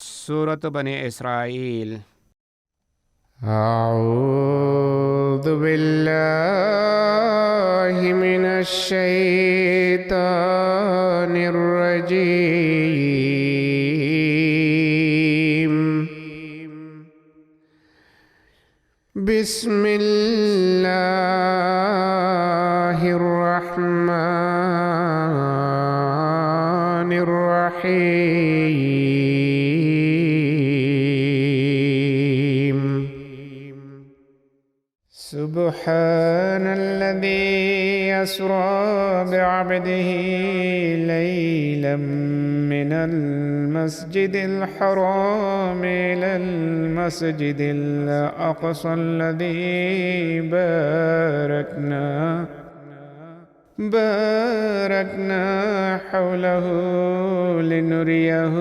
سورة بني إسرائيل. أعوذ بالله من الشيطان الرجيم. بسم الله الرحمن الرحيم. سبحان الذي أسرى بعبده ليلا من المسجد الحرام إلى المسجد الأقصى الذي باركنا حوله لنريه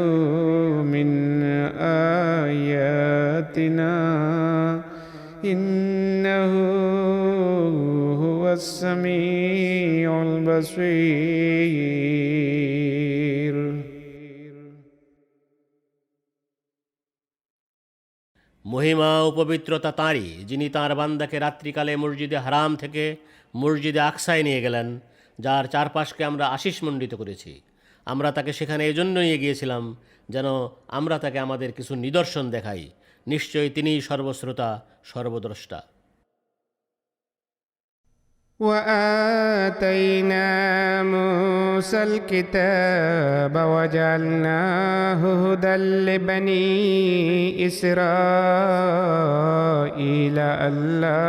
من آياتنا إنه هو السميع البصير. মহিমা ও পবিত্রতা তাঁরই, যিনি তাঁর বান্দাকে রাত্রিকালে মসজিদে হারাম থেকে মসজিদে আকসায় নিয়ে গেলেন, যার চারপাশকে আমরা আশিসমণ্ডিত করেছি। আমরা তাকে সেখানে এজন্যই এগিয়েছিলাম যেন আমরা তাকে আমাদের কিছু নিদর্শন দেখাই। নিশ্চয়ই তিনিই সর্বশ্রোতা, সর্বদ্রষ্টা। وآتينا موسى الكتاب وجعلناه هدى لبني إسرائيل ألا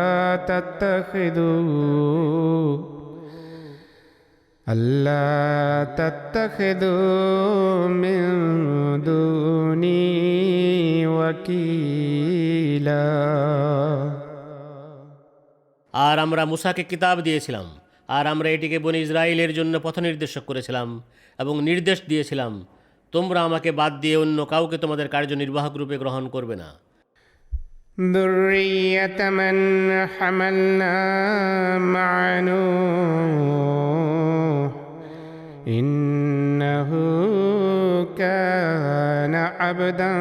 تتخذوا من دوني وكيلا. আর আমরা মুসাকে কিতাব দিয়েছিলাম, আর আমরা এটিকে বনি ইসরায়েলের জন্য পথনির্দেশক করেছিলাম এবং নির্দেশ দিয়েছিলাম, তোমরা আমাকে বাদ দিয়ে অন্য কাউকে তোমাদের কার্যনির্বাহক রূপে গ্রহণ করবে না। ذرية من حملنا مع نوح إنه كان عبدا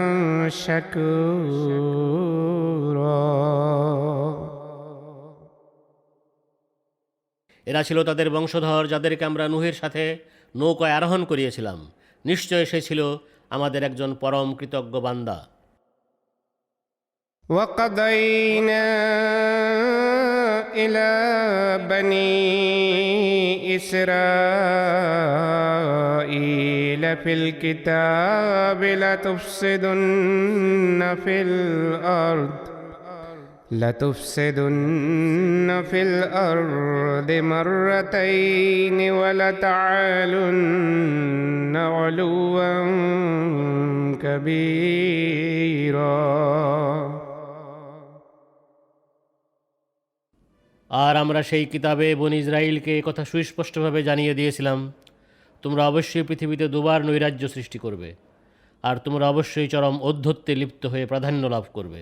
شكورا. এরা ছিল তাদের বংশধর, যাদেরকে আমরা নূহের সাথে নৌকায় আরোহণ করিয়েছিলাম। নিশ্চয় সে ছিল আমাদের একজন পরম কৃতজ্ঞ বান্দা। وقضينا إلى بني إسرائيل في الكتاب لتفسدن في الأرض مرتين ولتعالن علوا كبيرا. আর আমরা সেই কিতাবে বনি ইসরায়েলকে কথা সুস্পষ্টভাবে জানিয়ে দিয়েছিলাম, তোমরা অবশ্যই পৃথিবীতে দুবার নৈরাজ্য সৃষ্টি করবে, আর তোমরা অবশ্যই চরম ঔদ্ধত্যে লিপ্ত হয়ে প্রাধান্য লাভ করবে।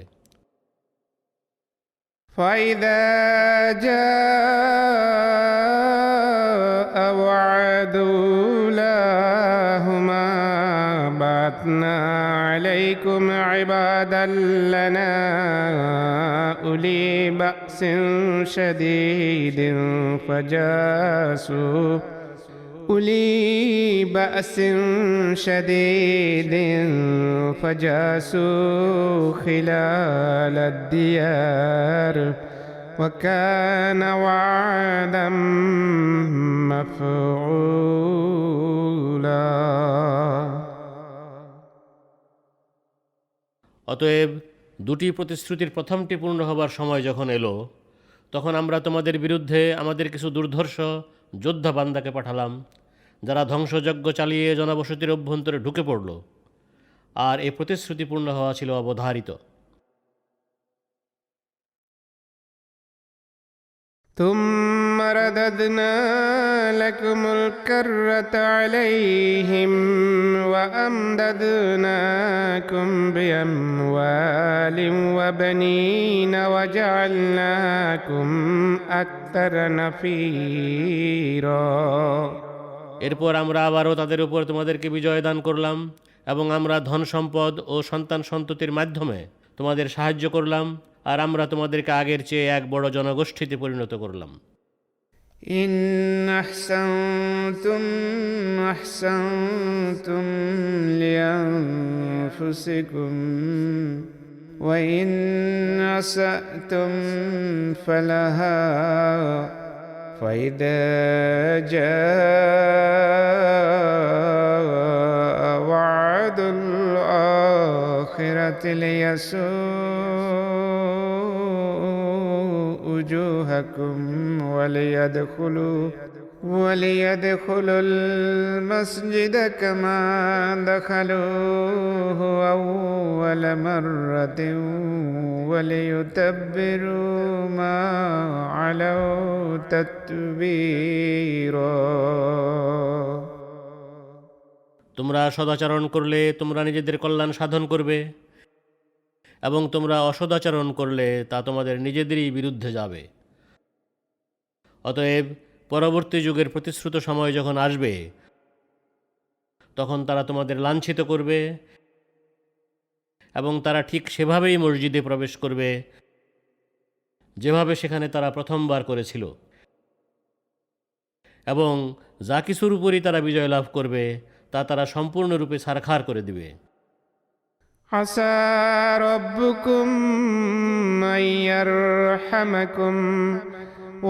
فإذا جاء وعد أولاهما بعثنا عليكم عبادا لنا أولي بأس شديد فجاسوا خلال الديار وكان وعدا مفعولا. অতএব দুটি প্রতিশ্রুতির প্রথমটি পূর্ণ হবার সময় যখন এলো, তখন আমরা তোমাদের বিরুদ্ধে আমাদের কিছু দুর্ধর্ষ যোদ্ধা বান্দাকে পাঠালাম, যারা ধ্বংসযজ্ঞ চালিয়ে জনবসতির অভ্যন্তরে ঢুকে পড়ল, আর এ প্রতিশ্রুতি পূর্ণ হওয়া ছিল অবধারিত। ثم رددنا لكم الكرة عليهم وأمددناكم بأموال وبنين وجعلناكم أكثر نفيرا. এরপর আমরা আবারও তাদের উপর তোমাদেরকে বিজয় দান করলাম এবং আমরা ধন সম্পদ ও সন্তান সন্ততির মাধ্যমে তোমাদের সাহায্য করলাম, আর আমরা তোমাদেরকে আগের চেয়ে এক বড় জনগোষ্ঠীতে পরিণত করলাম। إن أحسنتم أحسنتم لأنفسكم وإن أسأتم فلها فإذا جاء وعد الآخرة ليسوء وجوهكم وليدخلوا المسجد كما دخلوه أول مرة وليتبروا ما علوا تتبيرا। তোমরা সদাচরণ করলে তোমরা নিজেদের কল্যাণ সাধন করবে, এবং তোমরা অসদাচরণ করলে তা তোমাদের নিজেদেরই বিরুদ্ধে যাবে। অতএব পরবর্তী যুগের প্রতিশ্রুত সময় যখন আসবে, তখন তারা তোমাদের লাঞ্ছিত করবে, এবং তারা ঠিক সেভাবেই মসজিদে প্রবেশ করবে যেভাবে সেখানে তারা প্রথমবার করেছিল, এবং যা কিছুর উপরই তারা বিজয় লাভ করবে তা তারা সম্পূর্ণরূপে ছারখার করে দিবে। عسى ربكم أن يرحمكم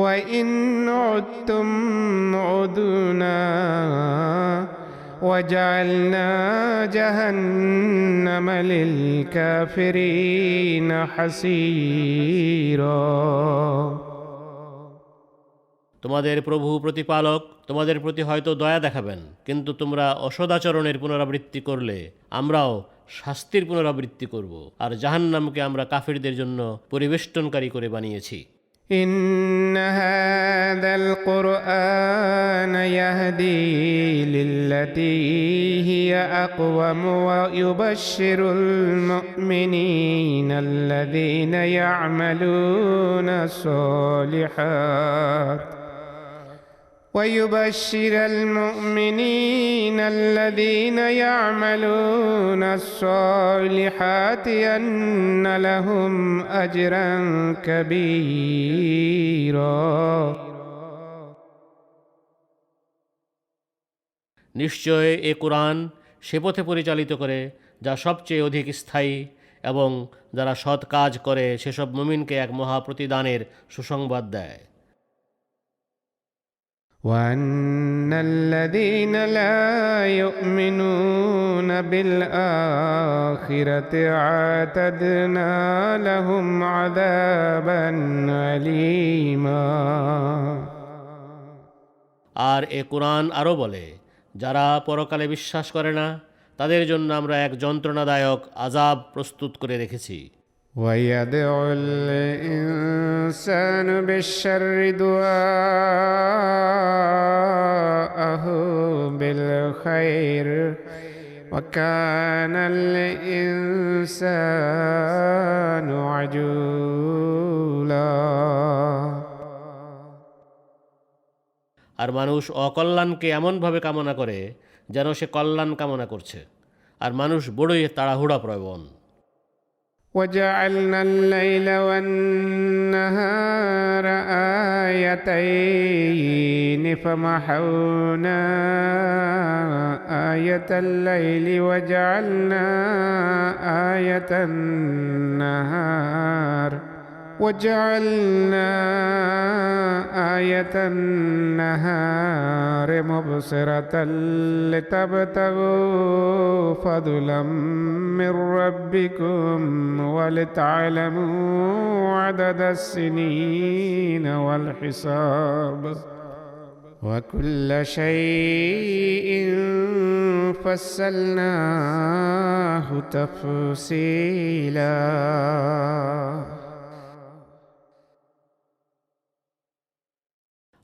وإن عدتم عدنا وجعلنا جهنم للكافرين حصيرا। তোমাদের প্রভু প্রতিপালক তোমাদের প্রতি হয়তো দয়া দেখাবেন, কিন্তু তোমরা অসদাচরণের পুনরাবৃত্তি করলে আমরাও শাস্তির পুনরাবৃত্তি করব, আর জাহান্নামকে আমরা কাফিরদের জন্য পরিবেষ্টনকারী করে বানিয়েছি। إن هذا القرآن يهدي للتي هي أقوم ويبشر المؤمنين الذين يعملون الصالحات أن لهم أجرا كبيرا। নিশ্চয় এ কোরআন সে পথে পরিচালিত করে যা সবচেয়ে অধিক স্থায়ী, এবং যারা সৎ কাজ করে সেসব মুমিনকে এক মহাপ্রতিদানের সুসংবাদ দেয়। وأن الذين لا يؤمنون بالآخرة أعتدنا لهم عذابا أليما। আর এ কোরআন আরও বলে, যারা পরকালে বিশ্বাস করে না তাদের জন্য আমরা এক যন্ত্রণাদায়ক আযাব প্রস্তুত করে রেখেছি। ويدعو الإنسان بالشر دعاءه بالخير وكان الإنسان عجولا। আর মানুষ অকল্যাণকে এমনভাবে কামনা করে যেন সে কল্যাণ কামনা করছে, আর মানুষ বড়ই তাড়াহুড়া প্রবণ। وجعلنا الليل والنهار آيتين فمحونا آية الليل وجعلنا آية النهار مبصرة لتبتغوا فضلا من ربكم ولتعلموا عدد السنين والحساب وكل شيء فصلناه تفصيلا।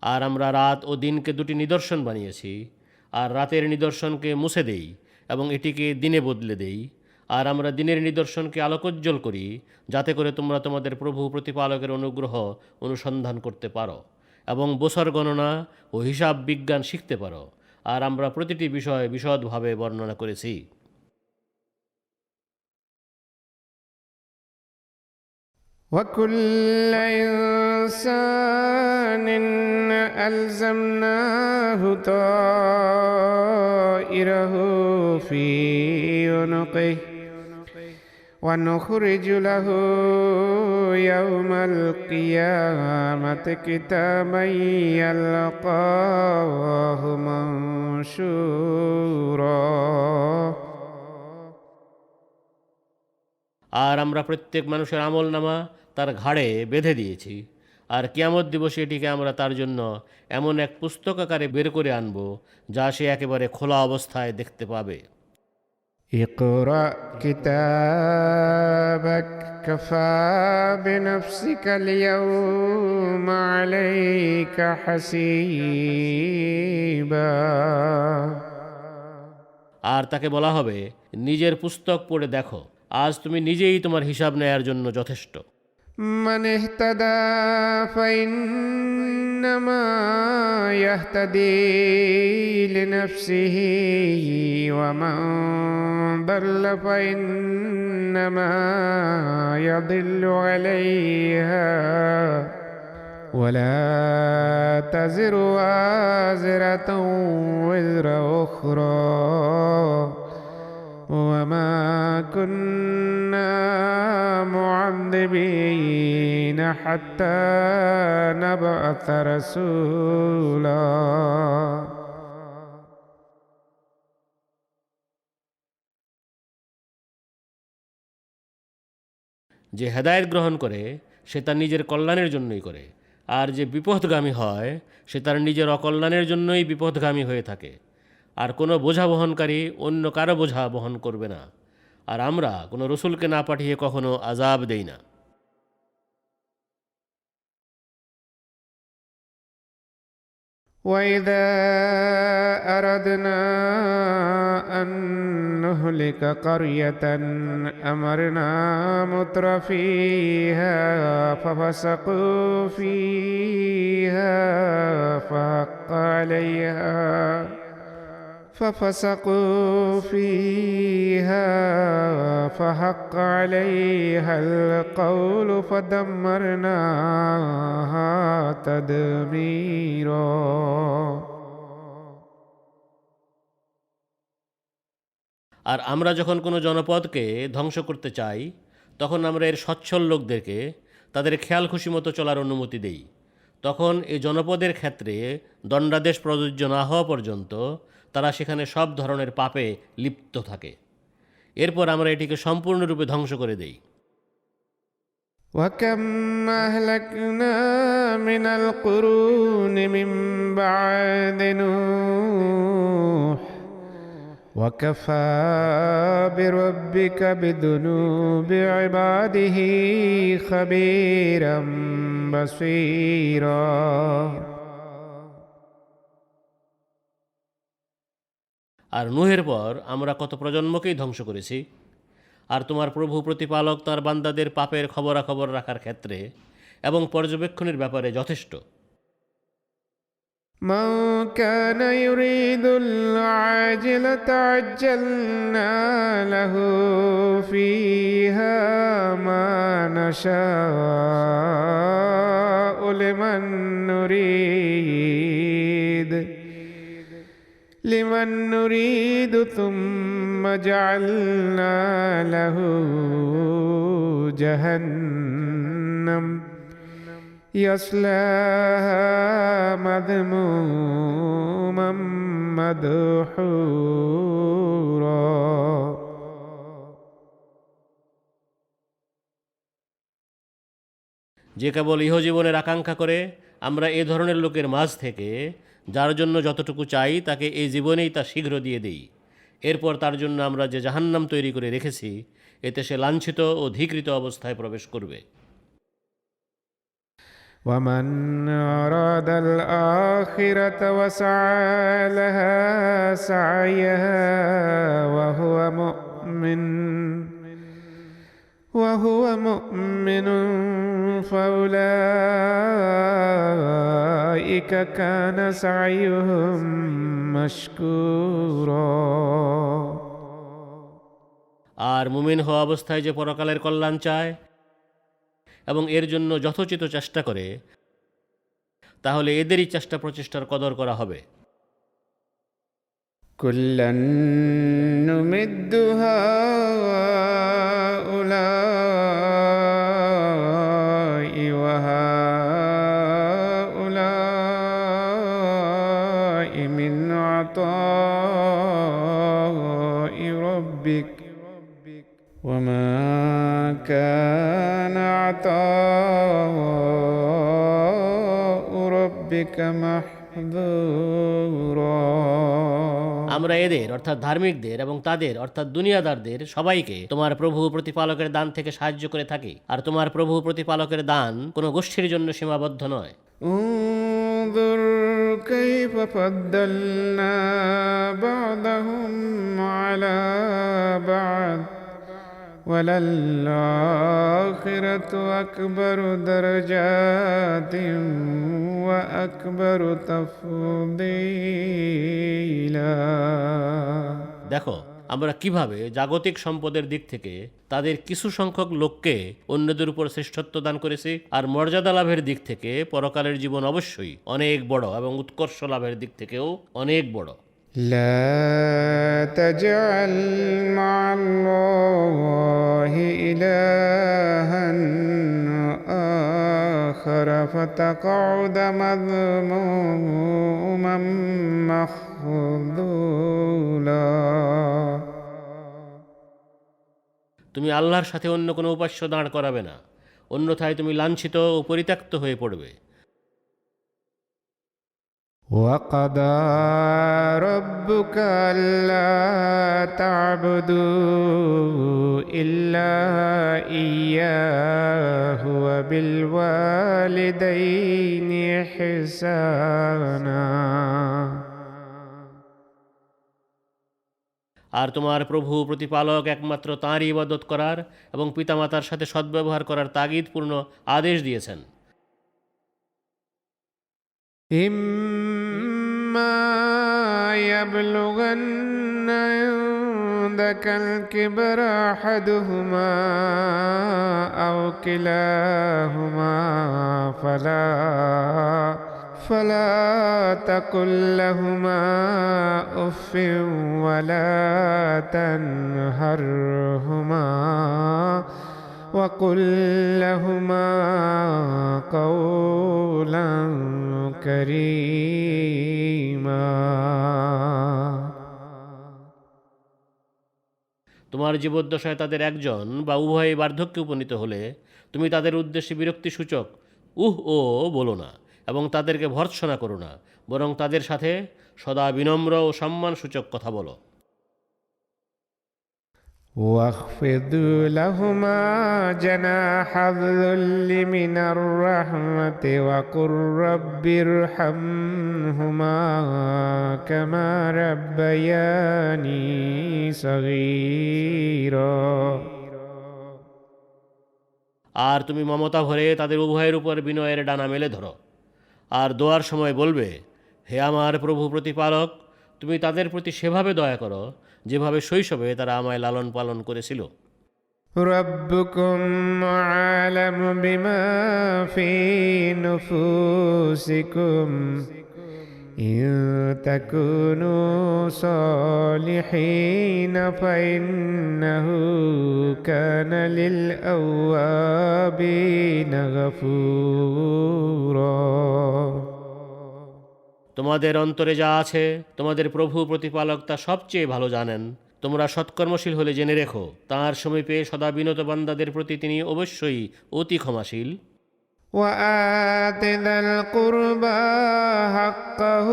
আর আমরা রাত ও দিনকে দুটি নিদর্শন বানিয়েছি, আর রাতের নিদর্শনকে মুছে দেই এবং এটিকে দিনে বদলে দেই, আর আমরা দিনের নিদর্শনকে আলোকোজ্জ্বল করি, যাতে করে তোমরা তোমাদের প্রভু প্রতিপালকের অনুগ্রহ অনুসন্ধান করতে পারো এবং বছর গণনা ও হিসাব বিজ্ঞান শিখতে পারো। আর আমরা প্রতিটি বিষয় বিশদভাবে বর্ণনা করেছি। وكل إنسان ألزمناه طائره في عنقه ونخرج له يوم القيامة كتابا يلقاه منشورا আর আমরা প্রত্যেক মানুষের আমলনামা তার ঘাড়ে বেঁধে দিয়েছি, আর কিয়ামত দিবসে এটিকে আমরা তার জন্য এমন এক পুস্তক আকারে বের করে আনব যা সে একেবারে খোলা অবস্থায় দেখতে পাবে। اقرأ كتابك كفى بنفسك اليوم عليك حسيبا আর তাকে বলা হবে, নিজের পুস্তক পড়ে দেখো, আজ তুমি নিজেই তোমার হিসাব নেয়ার জন্য যথেষ্ট। من اهتدى فإنما يهتدي لنفسه ومن ضل فإنما يضل عليها ولا تزر وازرة وزر أخرى وما كنا معذبين حتى نبعث رسولا যে হেদায়েত গ্রহণ করে সে তার নিজের কল্যাণের জন্যই করে, আর যে বিপথগামী হয় সে তার নিজের অকল্যাণের জন্যই বিপথগামী হয়ে থাকে। আর কোনো বোঝা বহনকারী অন্য কারো বোঝা বহন করবে না, আর আমরা কোনো রসুলকে না পাঠিয়ে কখনো আযাব দেই না। وإذا أردنا أن نهلك قرية أمرنا مترفيها ففسقوا فيها فحق عليها القول فدمرناها تدميرا আর আমরা যখন কোনো জনপদকে ধ্বংস করতে চাই তখন আমরা এর সচ্ছল লোকদেরকে তাদের খেয়াল খুশি মতো চলার অনুমতি দেই। তখন এই জনপদের ক্ষেত্রে দণ্ডাদেশ প্রযোজ্য না হওয়া পর্যন্ত তারা সেখানে সব ধরনের পাপে লিপ্ত থাকে। এরপর আমরা এটিকে সম্পূর্ণরূপে ধ্বংস করে দেই। وكم أهلكنا من القرون من بعد نوح وكفى بربك بذنوب عباده خبيرا بصيرا আর নূহের পর আমরা কত প্রজন্মকেই ধ্বংস করেছি। আর তোমার প্রভু প্রতিপালক তার বান্দাদের পাপের খবরাখবর রাখার ক্ষেত্রে এবং পর্যবেক্ষণের ব্যাপারে যথেষ্ট। من كان يريد العاجلة عجلنا له فيها ما نشاء لمن نريد ثم جعلنا له جهنم يصلاها مذموما مدحورا যে কেবল ইহজীবনের আকাঙ্ক্ষা করে আমরা এ ধরনের লোকের মাঝ থেকে যার জন্য যতটুকু চাই তাকে এই জীবনেই তা শীঘ্র দিয়ে দিই। এরপর তার জন্য আমরা যে জাহান্নাম তৈরি করে রেখেছি এতে সে লাঞ্ছিত ও ধিকৃত অবস্থায় প্রবেশ করবে। ومن أراد الآخرة وسعى لها سعيها وهو مؤمن فأولئك كان سعيهم مشكورا আর মুমিন হওয়া অবস্থায় যে পরকালের কল্যাণ চায় এবং এর জন্য যথোচিত চেষ্টা করে, তাহলে এদেরই চেষ্টা প্রচেষ্টার কদর করা হবে। كلا نمد هؤلاء وهؤلاء من عطاء ربك وما كان عطاء ربك محظورا। আমরা এদের অর্থাৎ ধার্মিকদের এবং তাদের অর্থাৎ দুনিয়াদারদের সবাইকে তোমার প্রভু প্রতিপালকের দান থেকে সাহায্য করে থাকি, আর তোমার প্রভু প্রতিপালকের দান কোনো গোষ্ঠীর জন্য সীমাবদ্ধ নয়। انظر كيف فضلنا بعضهم على بعض وللآخرة أكبر درجات وأكبر تفضيلا। দেখো আমরা কিভাবে জাগতিক সম্পদের দিক থেকে তাদের কিছু সংখ্যক লোককে অন্যদের উপর শ্রেষ্ঠত্ব দান করেছি, আর মর্যাদা লাভের দিক থেকে পরকালের জীবন অবশ্যই অনেক বড় এবং উৎকর্ষ লাভের দিক থেকেও অনেক বড়। لا تجعل مع الله إلها آخر فتقعد مذموما مخذولا। তুমি আল্লাহর সাথে অন্য কোনো উপাস্য দাঁড় করাবে না, অন্যথায় তুমি লাঞ্ছিত ও পরিত্যক্ত হয়ে পড়বে। وقضى ربك ألا تعبدوا إلا إياه وبالوالدين إحسانا। আর তোমার প্রভু প্রতিপালক একমাত্র তাঁরই ইবাদত করার এবং পিতামাতার সাথে সদ্ব্যবহার করার তাগিদপূর্ণ আদেশ দিয়েছেন। إما يبلغن عندك الكبر أحدهما أو كلاهما فلا تقل لهما أف ولا تنهرهما وقل لهما قولا كريما। তোমার জীবদ্দশায় তাদের একজন বা উভয় বার্ধক্যে উপনীত হলে তুমি তাদের উদ্দেশ্যে বিরক্তিসূচক উহ ও বলো না এবং তাদেরকে ভর্ৎসনা করো না, বরং তাদের সাথে সদা বিনম্র ও সম্মানসূচক কথা বলো। واخفض لهما جناح الذل من الرحمة وقل رب ارحمهما كما ربياني صغيرا। আর তুমি মমতা ভরে তাদের উভয়ের উপর বিনয়ের ডানা মেলে ধরো, আর দোয়ার সময় বলবে, হে আমার প্রভু প্রতিপালক, তুমি তাদের প্রতি সেভাবে দয়া করো যেভাবে শৈশবে তারা আমায় লালন পালন করেছিল। ربكم أعلم بما في نفوسكم إن تكونوا صالحين فإنه كان للأوابين غفورا। তোমাদের অন্তরে যা আছে তোমাদের প্রভু প্রতিপালক তা সবচেয়ে ভালো জানেন। তোমরা সৎকর্মশীল হলে জেনে রেখো, তাঁর সমীপে সদা বিনত বান্দাদের প্রতি তিনি অবশ্যই অতি ক্ষমাশীল। وآت ذا القربى حقه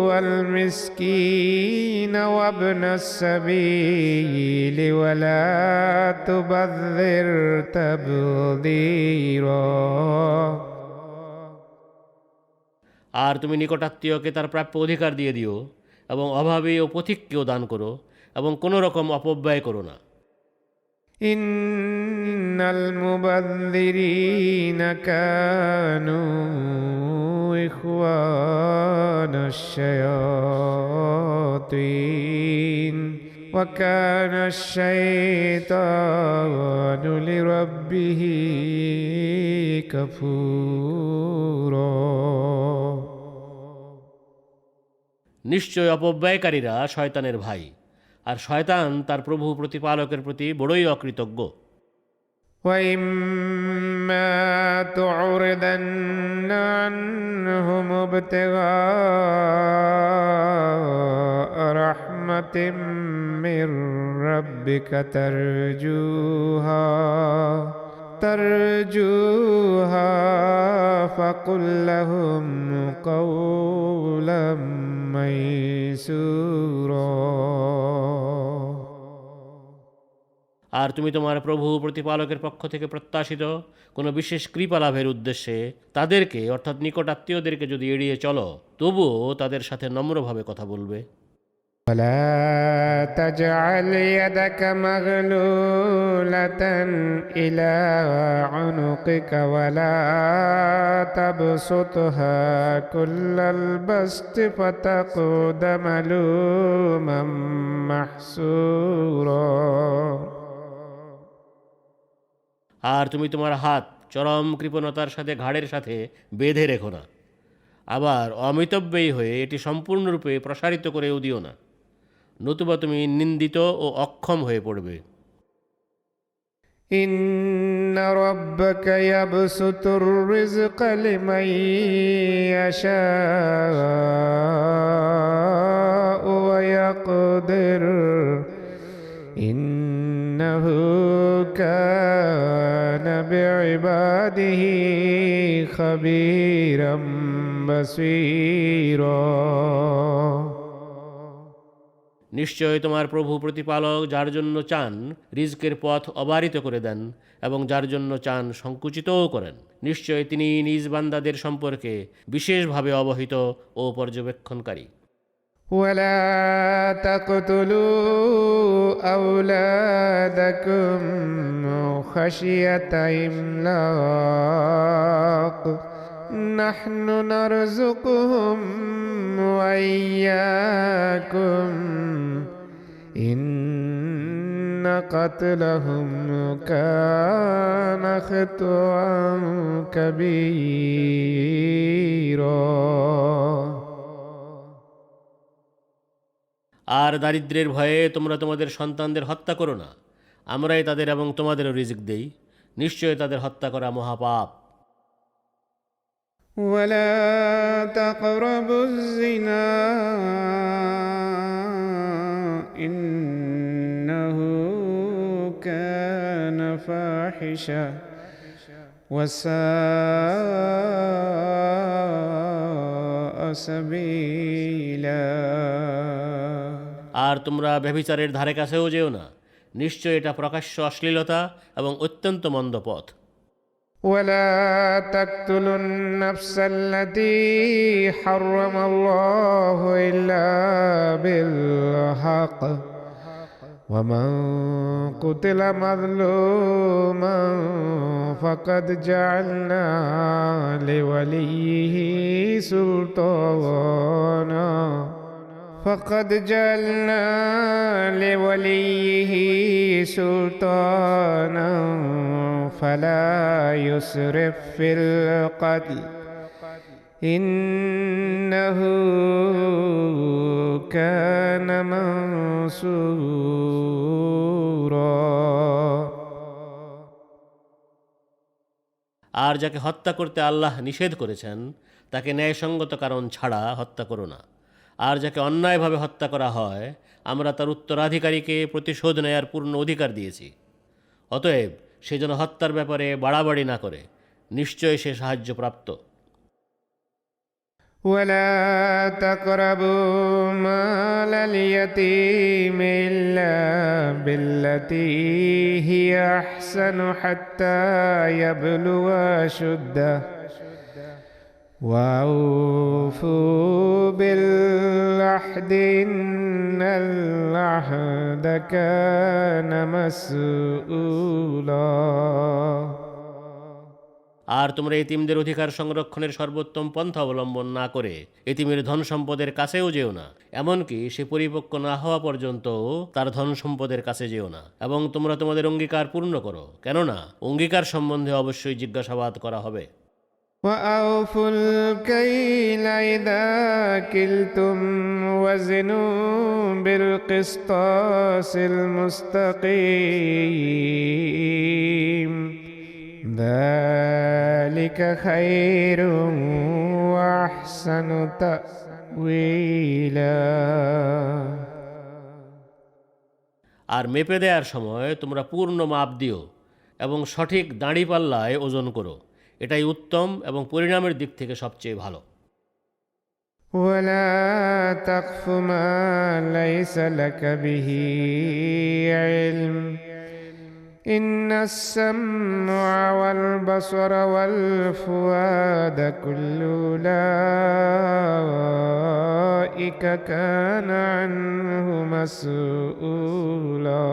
والمسكين وابن السبيل ولا تبذر تبذيرا। আর তুমি নিকটাত্মীয়কে তার প্রাপ্য অধিকার দিয়ে দিও এবং অভাবী ও পথিককেও দান করো এবং কোনো রকম অপব্যয় করো না। ইন্নাল মুবাযযিরিনা কানু ইখওয়ানাশ শায়াতিন ওয়া কানাশ শাইতানু لربه كفورا নিশ্চয় অপব্যয়কারীরা শয়তানের ভাই, আর শয়তান তার প্রভু প্রতিপালকের প্রতি বড়ই অকৃতজ্ঞ। وإما تعرضن عنهم ابتغاء رحمة من ربك ترجوها فقل لهم قولا ميسورا আর তুমি তোমার প্রভু প্রতিপালকের পক্ষ থেকে প্রত্যাশিত কোনো বিশেষ কৃপা লাভের উদ্দেশ্যে তাদেরকে অর্থাৎ নিকট আত্মীয়দেরকে যদি এড়িয়ে চলো, তবুও তাদের সাথে নম্রভাবে কথা বলবে। ولا تجعل يدك مغلولة إلى عنقك ولا تبسطها كل البسط فتقعد ملوما محسورا আর তুমি তোমার হাত চরম কৃপণতার সাথে ঘাড়ের সাথে বেঁধে রেখো না, আবার অমিতব্যয়ী হয়ে এটি সম্পূর্ণরূপে প্রসারিত করেও দিও না, নতুবা তুমি নিন্দিত ও অক্ষম হয়ে পড়বে। إن ربك يبسط الرزق لمن يشاء ويقدر إنه كان بعباده خبيرا بصيرا নিশ্চয় তোমার প্রভু প্রতিপালক যার জন্য চান রিজকের পথ অবারিত করে দেন এবং যার জন্য চান সংকুচিতও করেন। নিশ্চয় তিনি নিজ বান্দাদের সম্পর্কে বিশেষভাবে অবহিত ও পর্যবেক্ষণকারী। ولا تقتلوا أولادكم خشية إملاق نحن نرزقهم وإياكم إن قتلهم كان خطأ كبيرا আর দারিদ্র্যের ভয়ে তোমরা তোমাদের সন্তানদের হত্যা করো না, আমরাই তাদের এবং তোমাদেরও রিজিক দেই, নিশ্চয় তাদের হত্যা করা মহাপাপ। ولا تقربوا الزنا إنه كان فاحشة وساء سبيلا আর তোমরা ব্যভিচারের ধারে কাছেও যেও না, নিশ্চয় এটা প্রকাশ্য অশ্লীলতা এবং অত্যন্ত মন্দ পথ। ولا تقتلوا النفس التي حرم الله إلا بالحق ومن قتل مظلوما فقد جعلنا لوليه سلطانا فلا يسرف في القتل إنه كان منصورا আর যাকে হত্যা করতে আল্লাহ নিষেধ করেছেন তাকে ন্যায়সঙ্গত কারণ ছাড়া হত্যা করো না। আর যাকে অন্যায়ভাবে হত্যা করা হয় আমরা তার উত্তরাধিকারীকে প্রতিশোধ নেয়ার পূর্ণ অধিকার দিয়েছি। অতএব সে যেন হত্যার ব্যাপারে বাড়াবাড়ি না করে, নিশ্চয় সে সাহায্যপ্রাপ্ত। ولا تقربوا مال اليتيم إلا بالتي هي أحسن حتى يبلغ أشده وأوفوا بالعهد إن العهد كان مسؤولا আর তোমরা এতিমদের অধিকার সংরক্ষণের সর্বোত্তম পন্থা অবলম্বন না করে এতিমের ধন সম্পদের কাছেও যেও না, এমনকি সে পরিপক্ক না হওয়া পর্যন্ত তার ধন সম্পদের কাছে যেও না। এবং তোমরা তোমাদের অঙ্গীকার পূর্ণ করো, কেননা অঙ্গীকার সম্বন্ধে অবশ্যই জিজ্ঞাসাবাদ করা হবে। وأوفوا الكيل إذا كلتم وزنوا بالقسطاس المستقيم ذلك خير وأحسن تأويلا। আর মেপে দেওয়ার সময় তোমরা পূর্ণ মাপ দিও এবং সঠিক দাঁড়িপাল্লায় ওজন করো, এটাই উত্তম এবং পরিণামের দিক থেকে সবচেয়ে ভালো। ولا تقف ما ليس لك به علم إن السمع والبصر والفؤاد كل أولئك كان عنه مسؤولا।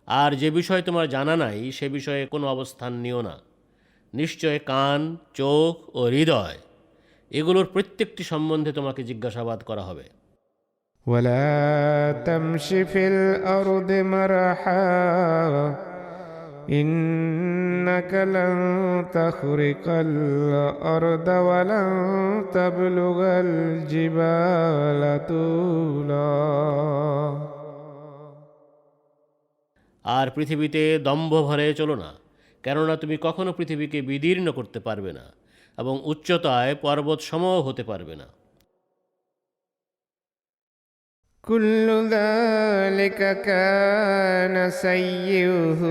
আর যে বিষয় তোমার জানা নাই সে বিষয়ে কোনো অবস্থান নিও না। নিশ্চয় কান, চোখ ও হৃদয় এগুলোর প্রত্যেকটি সম্বন্ধে তোমাকে জিজ্ঞাসাবাদ করা হবে। ولا تمش في الأرض مرحا إنك لن تخرق الأرض ولن تبلغ الجبال طولا। আর পৃথিবীতে দম্ভ ভরে চলো না, কেননা তুমি কখনো পৃথিবীকে বিদীর্ণ করতে পারবে না এবং উচ্চতায় পর্বত সমও হতে পারবে না। كل ذلك كان سيئه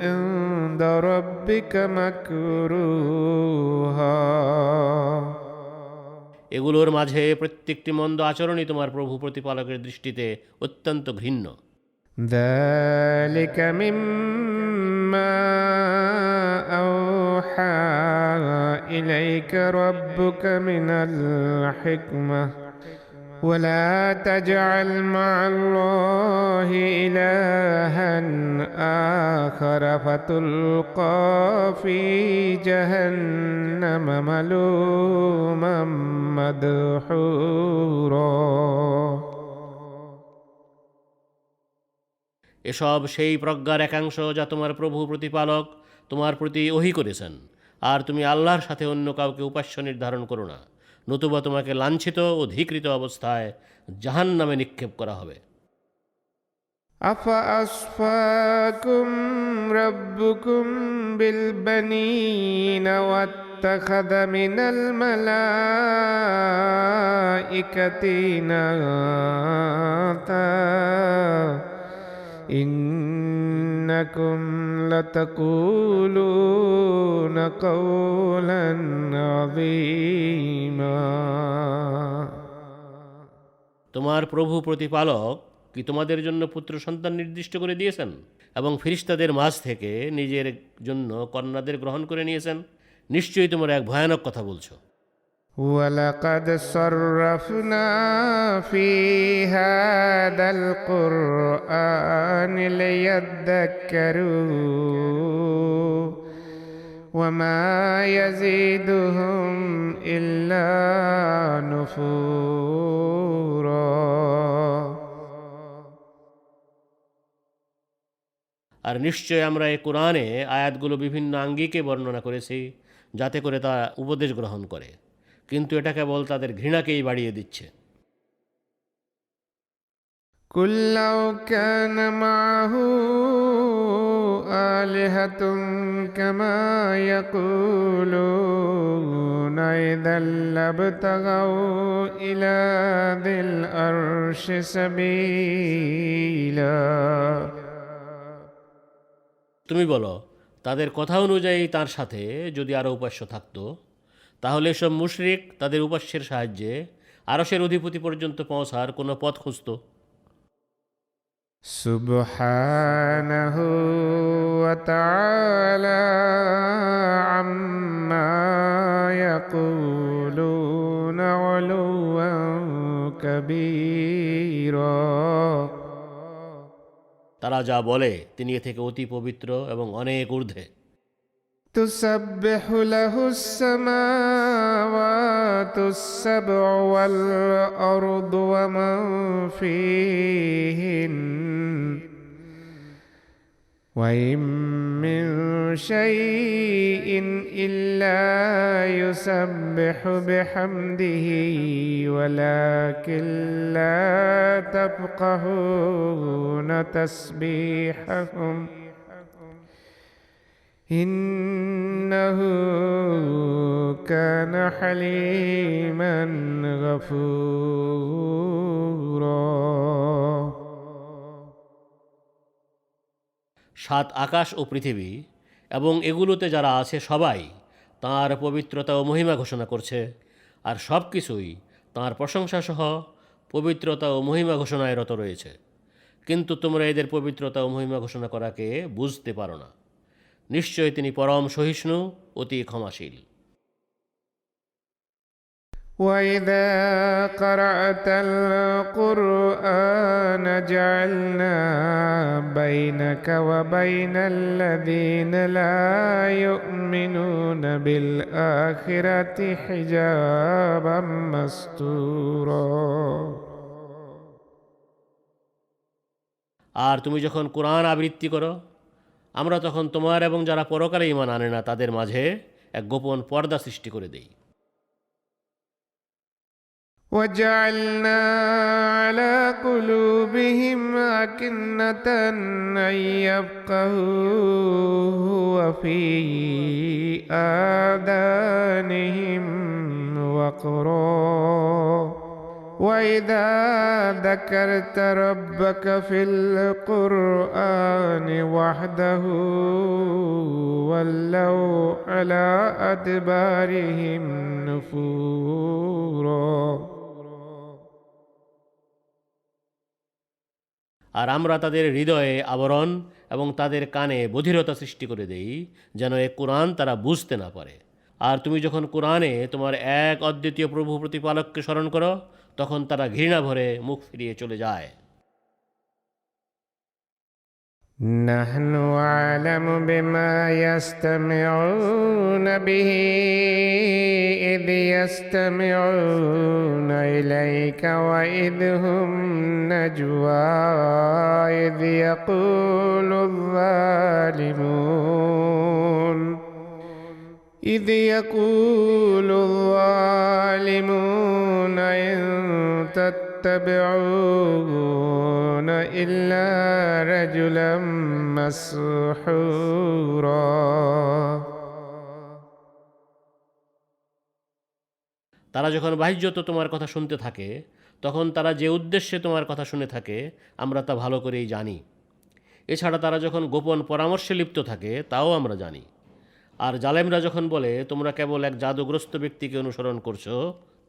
عند ربك مكروها। এগুলোর মাঝে প্রত্যেকটি মন্দ আচরণই তোমার প্রভু প্রতিপালকের দৃষ্টিতে অত্যন্ত ঘৃণ্য। ذلك مما أوحى إليك ربك من الحكمة ولا تجعل مع الله إلها آخر فتلقى في جهنم ملوما مدحورا। এসব সেই প্রজ্ঞার একাংশ যা তোমার প্রভু প্রতিপালক তোমার প্রতি ওহী করেছেন। আর তুমি আল্লাহর সাথে অন্য কাউকে উপাস্য নির্ধারণ করো না, নতুবা তোমাকে লাঞ্ছিত ও ধিকৃত অবস্থায় জাহান্নামে নিক্ষেপ করা হবে। أفأصفاكم ربكم بالبنين واتخذ من الملائكة إناثا إنكم لتقولون قولا عظيما। তোমার প্রভু প্রতিপালক কি তোমাদের জন্য পুত্র সন্তান নির্দিষ্ট করে দিয়েছেন এবং ফিরিস্তাদের মাঝ থেকে নিজের জন্য কন্যাদের গ্রহণ করে নিয়েছেন? নিশ্চয়ই তোমরা এক ভয়ানক কথা বলছো। ولقد صرفنا في هذا القرآن ليذكروا وما يزيدهم إلا نفورا। আর নিশ্চয় আমরা এই কোরআনে আয়াতগুলো বিভিন্ন আঙ্গিকে বর্ণনা করেছি যাতে করে তা উপদেশ গ্রহণ করে, কিন্তু এটা কেবল তাদের ঘৃণাকেই বাড়িয়ে দিচ্ছে। قل لو كان معه آلهة كما يقولون إذا لابتغوا إلى ذي العرش سبيلا। তুমি বলো, তাদের কথা অনুযায়ী তার সাথে যদি আরও উপাস্য থাকতো, তাহলে এসব মুশরিক তাদের উপাস্যের সাহায্যে আরশের অধিপতি পর্যন্ত পৌঁছার কোনো পথ খুঁজত। সুবহানাহু ওয়া তাআলা আম্মা ইয়াকুলুনা উলুওয়ান কাবীরা। তারা যা বলে তিনি এ থেকে অতি পবিত্র এবং অনেক ঊর্ধ্বে। تسبح له السماوات السبع والأرض ومن فيهن وإن من شيء إلا يسبح بحمده ولكن لا تفقهون تسبيحهم إنه كان حليما غفورا। সাত আকাশ ও পৃথিবী এবং এগুলোতে যারা আছে সবাই তাঁর পবিত্রতা ও মহিমা ঘোষণা করছে, আর সব কিছুই তাঁর প্রশংসাসহ পবিত্রতা ও মহিমা ঘোষণায় রত রয়েছে। কিন্তু তোমরা এদের পবিত্রতা ও মহিমা ঘোষণা করাকে বুঝতে পারো না। নিশ্চয় তিনি পরম সহিষ্ণু, অতি ক্ষমাশীল। وإذا قرأت القرآن جعلنا بينك وبين الذين لا يؤمنون بالآخرة حجابا مستورا। আর তুমি যখন কোরআন আবৃত্তি করো, আমরা তখন তোমার এবং যারা পরকালে ঈমান আনে না তাদের মাঝে এক গোপন পর্দা সৃষ্টি করে দেই। وجعلنا على قلوبهم أكنة أن يفقهوه وفي آذانهم وقرا وإذا ذكرت ربك في القرآن وحده ولوا على أدبارهم نفورا। আর আমরা তাদের হৃদয়ে আবরণ এবং তাদের কানে বধিরতা সৃষ্টি করে দেই, যেন এ কোরআন তারা বুঝতে না পারে। আর তুমি যখন কোরআনে তোমার এক অদ্বিতীয় প্রভু প্রতিপালককে স্মরণ করো, তখন তারা ঘৃণা ভরে মুখ ফিরিয়ে চলে যায়। نحن أعلم بما يستمعون به إذ يستمعون إليك وإذ هم نجوى إذ يقول الظالمون إن تتبعون إلا رجلا مسحورا। তারা যখন বাহ্যত তোমার কথা শুনতে থাকে, তখন তারা যে উদ্দেশ্যে তোমার কথা শুনে থাকে আমরা তা ভালো করেই জানি। এছাড়া তারা যখন গোপন পরামর্শে লিপ্ত থাকে তাও আমরা জানি। আর জালেমরা যখন বলে তোমরা কেবল এক জাদুগ্রস্ত ব্যক্তিকে অনুসরণ করছো,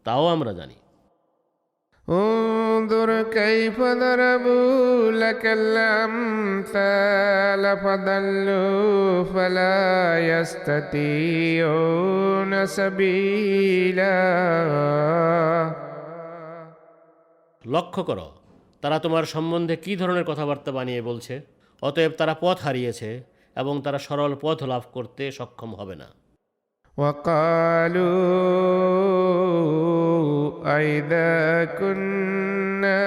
তাও আমরা জানি। انظر كيف ضربوا لك الأمثال فضلوا فلا يستطيعون سبيلا। লক্ষ্য করো তারা তোমার সম্বন্ধে কী ধরনের কথাবার্তা বানিয়ে বলছে, অতএব তারা পথ হারিয়েছে এবং তারা সরল পথ লাভ করতে সক্ষম হবে না। وقالوا أئذا كنا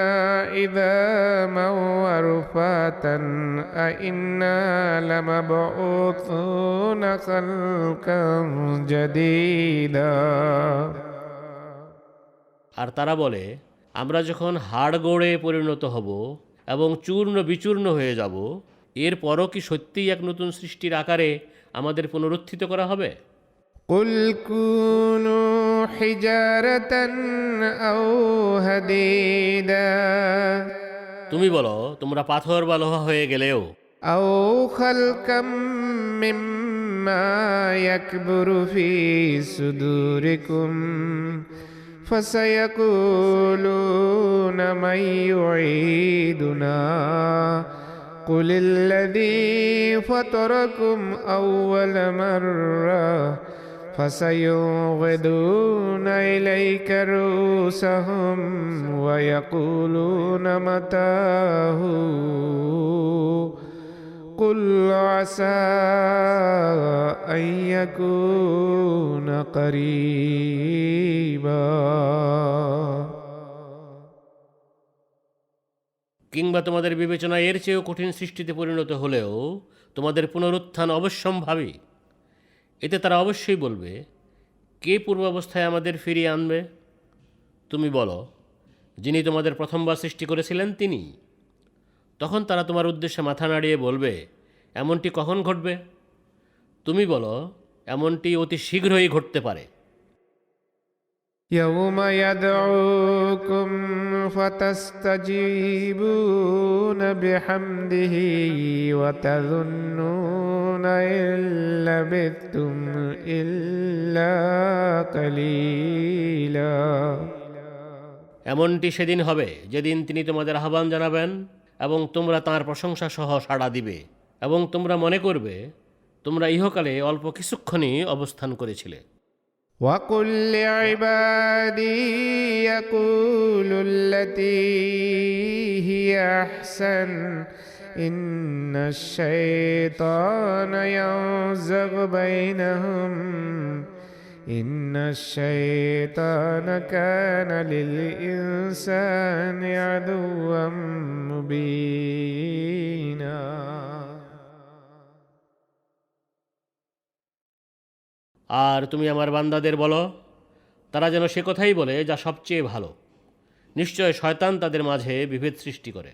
عظاما ورفاتا أئنا لمبعوثون خلقا جديدا। আর তারা বলে আমরা যখন হাড় গড়ে পরিণত হব এবং চূর্ণ বিচূর্ণ হয়ে যাব, এরপরও কি সত্যিই এক নতুন সৃষ্টির আকারে আমাদের পুনরুত্থিত করা হবে? قل كونوا حجارة أو حديدا। তুমি বলো তোমরা পাথর বা লোহা হয়ে গেলেও, أو خلقا مما يكبر في صدوركم فسيقولون من يعيدنا قل الذي فطركم أول مرة فسينغضون إليك رؤوسهم ويقولون متى هو عسى أن يكون قريبا কিংবা তোমাদের বিবেচনায় এর চেয়েও কঠিন সৃষ্টিতে পরিণত হলেও তোমাদের পুনরুত্থান অবশ্যম্ভাবী। এতে তারা অবশ্যই বলবে, কে পূর্বাবস্থায় আমাদের ফিরিয়ে আনবে? তুমি বলো, যিনি তোমাদের প্রথমবার সৃষ্টি করেছিলেন তিনি। তখন তারা তোমার উদ্দেশ্যে মাথা নাড়িয়ে বলবে, এমনটি কখন ঘটবে? তুমি বলো, এমনটি অতি শীঘ্রই ঘটতে পারে। يوم يدعوكم فتستجيبون بحمده وتظنون إن لبثتم إلا قليلا এমনটি সেদিন হবে যেদিন তিনি তোমাদের আহ্বান জানাবেন এবং তোমরা তাঁর প্রশংসা সহ সাড়া দিবে এবং তোমরা মনে করবে তোমরা ইহকালে অল্প কিছুক্ষণই অবস্থান করেছিলে। وقل لعبادي يقولوا التي هي أحسن إن الشيطان ينزغ بينهم إن الشيطان كان للإنسان عدوا مبينا আর তুমি আমার বান্দাদের বলো, তারা যেন সে কথাই বলে যা সবচেয়ে ভালো। নিশ্চয় শয়তান তাদের মাঝে বিভেদ সৃষ্টি করে।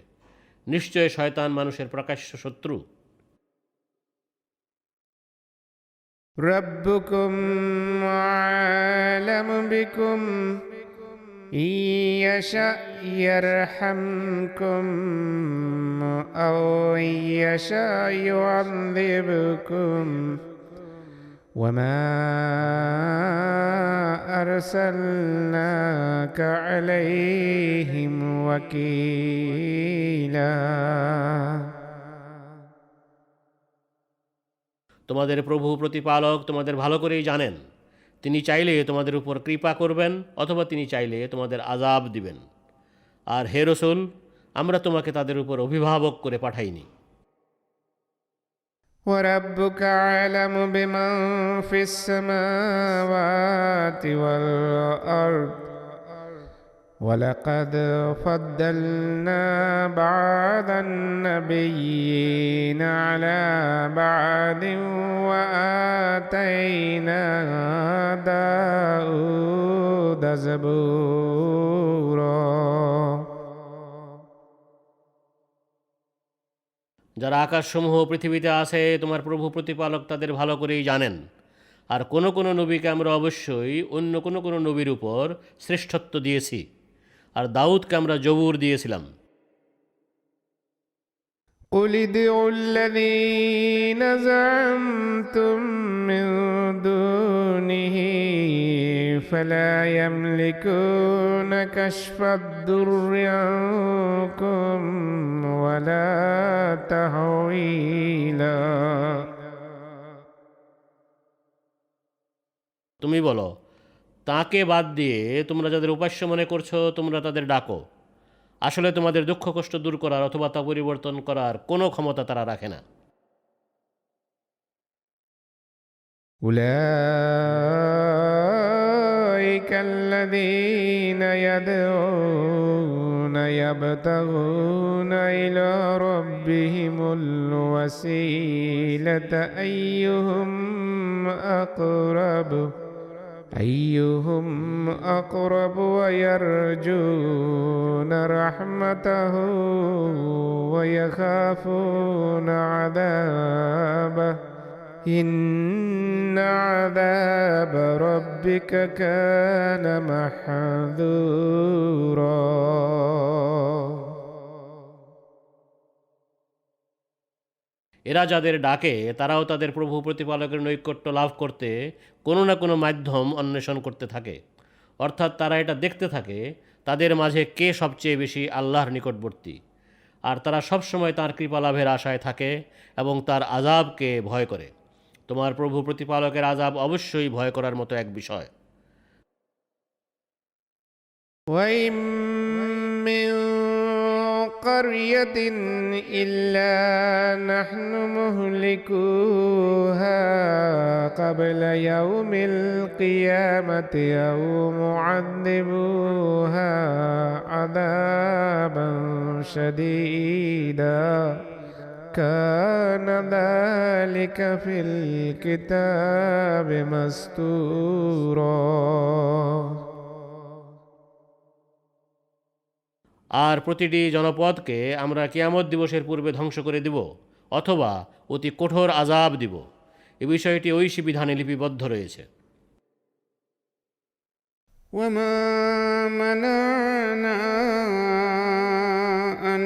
নিশ্চয় শয়তান মানুষের প্রকাশ্য শত্রু। ربكم عالم بكم إن يشأ يرحمكم أو إن يشاء يعذبكم وما أرسلناك عليهم وكيلا তোমাদের প্রভু প্রতিপালক তোমাদের ভালো করেই জানেন। তিনি চাইলে তোমাদের উপর কৃপা করবেন অথবা তিনি চাইলে তোমাদের আযাব দিবেন। আর হে রাসূল, আমরা তোমাকে তাদের উপর অভিভাবক করে পাঠাইনি। وربك أعلم بمن في السماوات والأرض ولقد فضلنا بعض النبيين على بعض وآتينا داود زبورا যারা আকাশসমূহ পৃথিবীতে আছে তোমার প্রভু প্রতিপালক তাদের ভালো করেই জানেন। আর কোনো কোনো নবীকে আমরা অবশ্যই অন্য কোনো কোনো নবীর উপর শ্রেষ্ঠত্ব দিয়েছি। আর দাউদকে আমরা জবুর দিয়েছিলাম। قل ادعوا الذين زعمتم من دونه فلا يملكون كشف الضر عنكم ولا تحويلا তুমি বলো, তাকে বাদ দিয়ে তোমরা যাদের উপাস্য মনে করছো তোমরা তাদের ডাকো। আসলে তোমাদের দুঃখ কষ্ট দূর করার অথবা তা পরিবর্তন করার কোনো ক্ষমতা তারা রাখে না। أولئك الذين يدعون يبتغون إلى ربهم الوسيلة أيهم أقرب ويرجون رحمته ويخافون عذابه إن عذاب ربك كان محذورا এরা যাদের ডাকে তারাও তাদের প্রভু প্রতিপালকের নৈকট্য লাভ করতে কোনো না কোনো মাধ্যম অন্বেষণ করতে থাকে। অর্থাৎ তারা এটা দেখতে থাকে তাদের মাঝে কে সবচেয়ে বেশি আল্লাহর নিকটবর্তী। আর তারা সবসময় তাঁর কৃপা লাভের আশায় থাকে এবং তার আযাবকে ভয় করে। তোমার প্রভু প্রতিপালকের আযাব অবশ্যই ভয় করার মতো এক বিষয়। وإن من قرية إلا نحن مهلكوها قبل يوم القيامة أو معذبوها عذابا شديدا كان ذلك في الكتاب مسطورا আর প্রতিটি জনপদকে আমরা কিয়ামত দিবসের পূর্বে ধ্বংস করে দিব অথবা অতি কঠোর আযাব দিব। এ বিষয়টি ঐশী বিধানে লিপিবদ্ধ রয়েছে। وما منعنا أن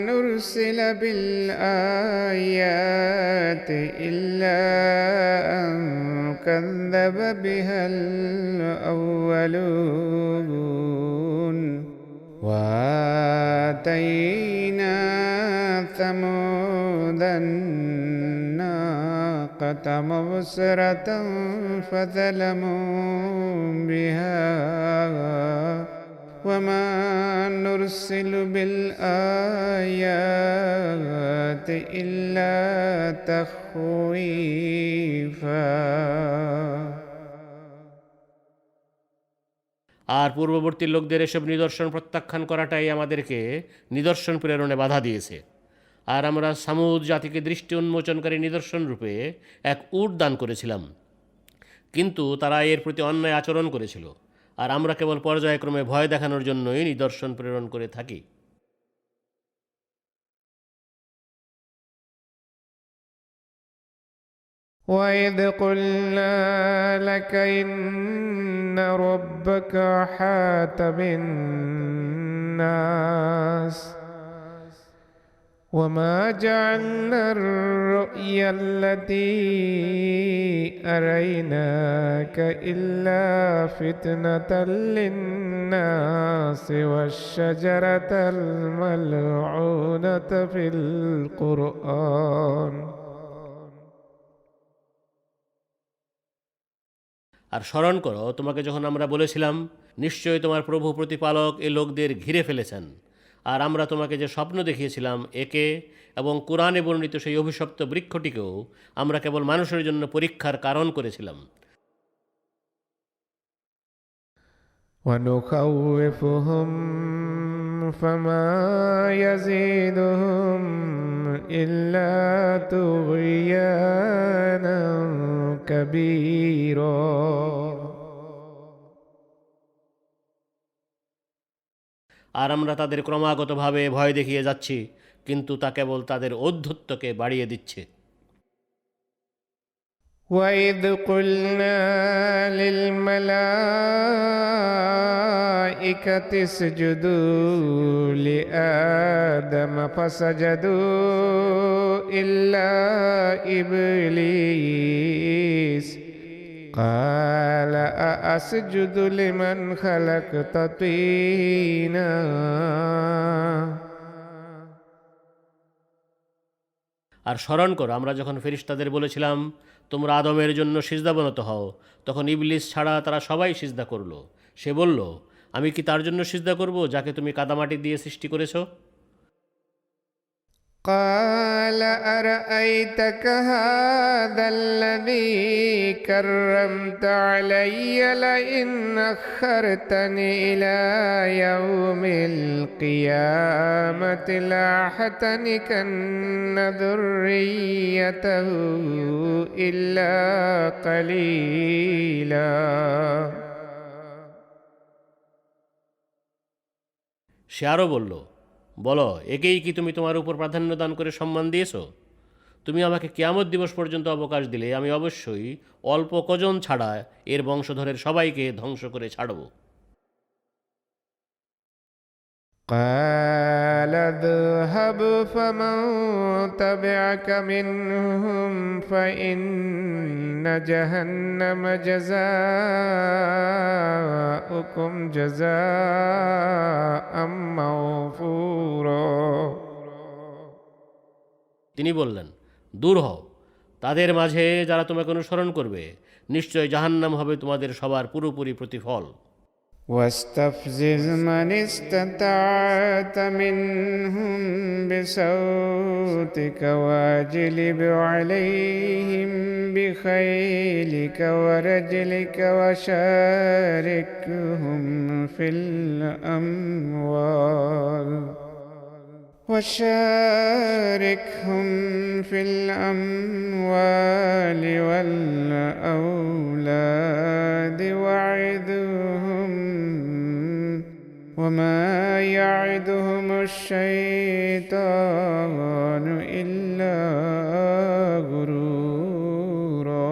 نرسل بالآيات إلا أن كذب بها الأولون وآتينا ثمود الناقة مبصرة فظلموا بها وما نرسل بالآيات إلا تخويفا আর পূর্ববর্তী লোকদের এসব নিদর্শন প্রত্যাখ্যান করাটাই আমাদেরকে নিদর্শন প্রেরণে বাধা দিয়েছে। আর আমরা সামুদ জাতিকে দৃষ্টি উন্মোচনকারী নিদর্শন রূপে এক উট দান করেছিলাম, কিন্তু তারা এর প্রতি অন্যায় আচরণ করেছিল। আর আমরা কেবল পর্যায়ক্রমে ভয় দেখানোর জন্যই নিদর্শন প্রেরণ করে থাকি। وإذ قلنا لك إن ربك أحاط بالناس وما جعلنا الرؤيا التي أريناك إلا فتنة للناس والشجرة الملعونة في القرآن আর স্মরণ করো, তোমাকে যখন আমরা বলেছিলাম নিশ্চয়ই তোমার প্রভু প্রতিপালক এ লোকদের ঘিরে ফেলেছেন, আর আমরা তোমাকে যে স্বপ্ন দেখিয়েছিলাম একে এবং কোরআনে বর্ণিত সেই অভিশপ্ত বৃক্ষটিকেও আমরা কেবল মানুষের জন্য পরীক্ষার কারণ করেছিলাম। ونخوفهم فما يزيدهم إلا طغيانا كبيرا আর আমরা তাদের ক্রমাগতভাবে ভয় দেখিয়ে যাচ্ছি, কিন্তু তা কেবল তাদের ঔদ্ধত্যকে বাড়িয়ে দিচ্ছে। وإذ قلنا للملائكة اسجدوا لآدم فسجدوا إلا إبليس قال أأسجد لمن خلقت طينا আর স্মরণ করো, আমরা যখন ফেরেশতাদের বলেছিলাম তোমরা আদমের জন্য সিজদাবনত হও, তখন ইবলিস ছাড়া তারা সবাই সিজদা করল। সে বলল, আমি কি তার জন্য সিজদা করব যাকে তুমি কাদামাটি দিয়ে সৃষ্টি করেছো? قال أرأيتك هذا الذي كرمت علي لئن أخرتني إلى يوم القيامة لأحتنكن ذريته إلا قليلا সে আরও বলল, বলো, একেই কি তুমি তোমার উপর প্রাধান্য দান করে সম্মান দিয়েছ? তুমি আমাকে কিয়ামত দিবস পর্যন্ত অবকাশ দিলে আমি অবশ্যই অল্প কজন ছাড়া এর বংশধরের সবাইকে ধ্বংস করে ছাড়ব। قال اذهب فمن تبعك منهم فإن جهنم جزاؤكم جزاء موفورا তিনি বললেন, দূর হও, তাদের মাঝে যারা তোমাকে অনুসরণ করবে নিশ্চয় জাহান্নাম হবে তোমাদের সবার পুরোপুরি প্রতিফল। واستفزز من استطعت منهم بصوتك واجلب عليهم بخيلك ورجلك وشاركهم في الأموال والأولاد وعدهم وما يعدهم الشيطان إلا غرورا।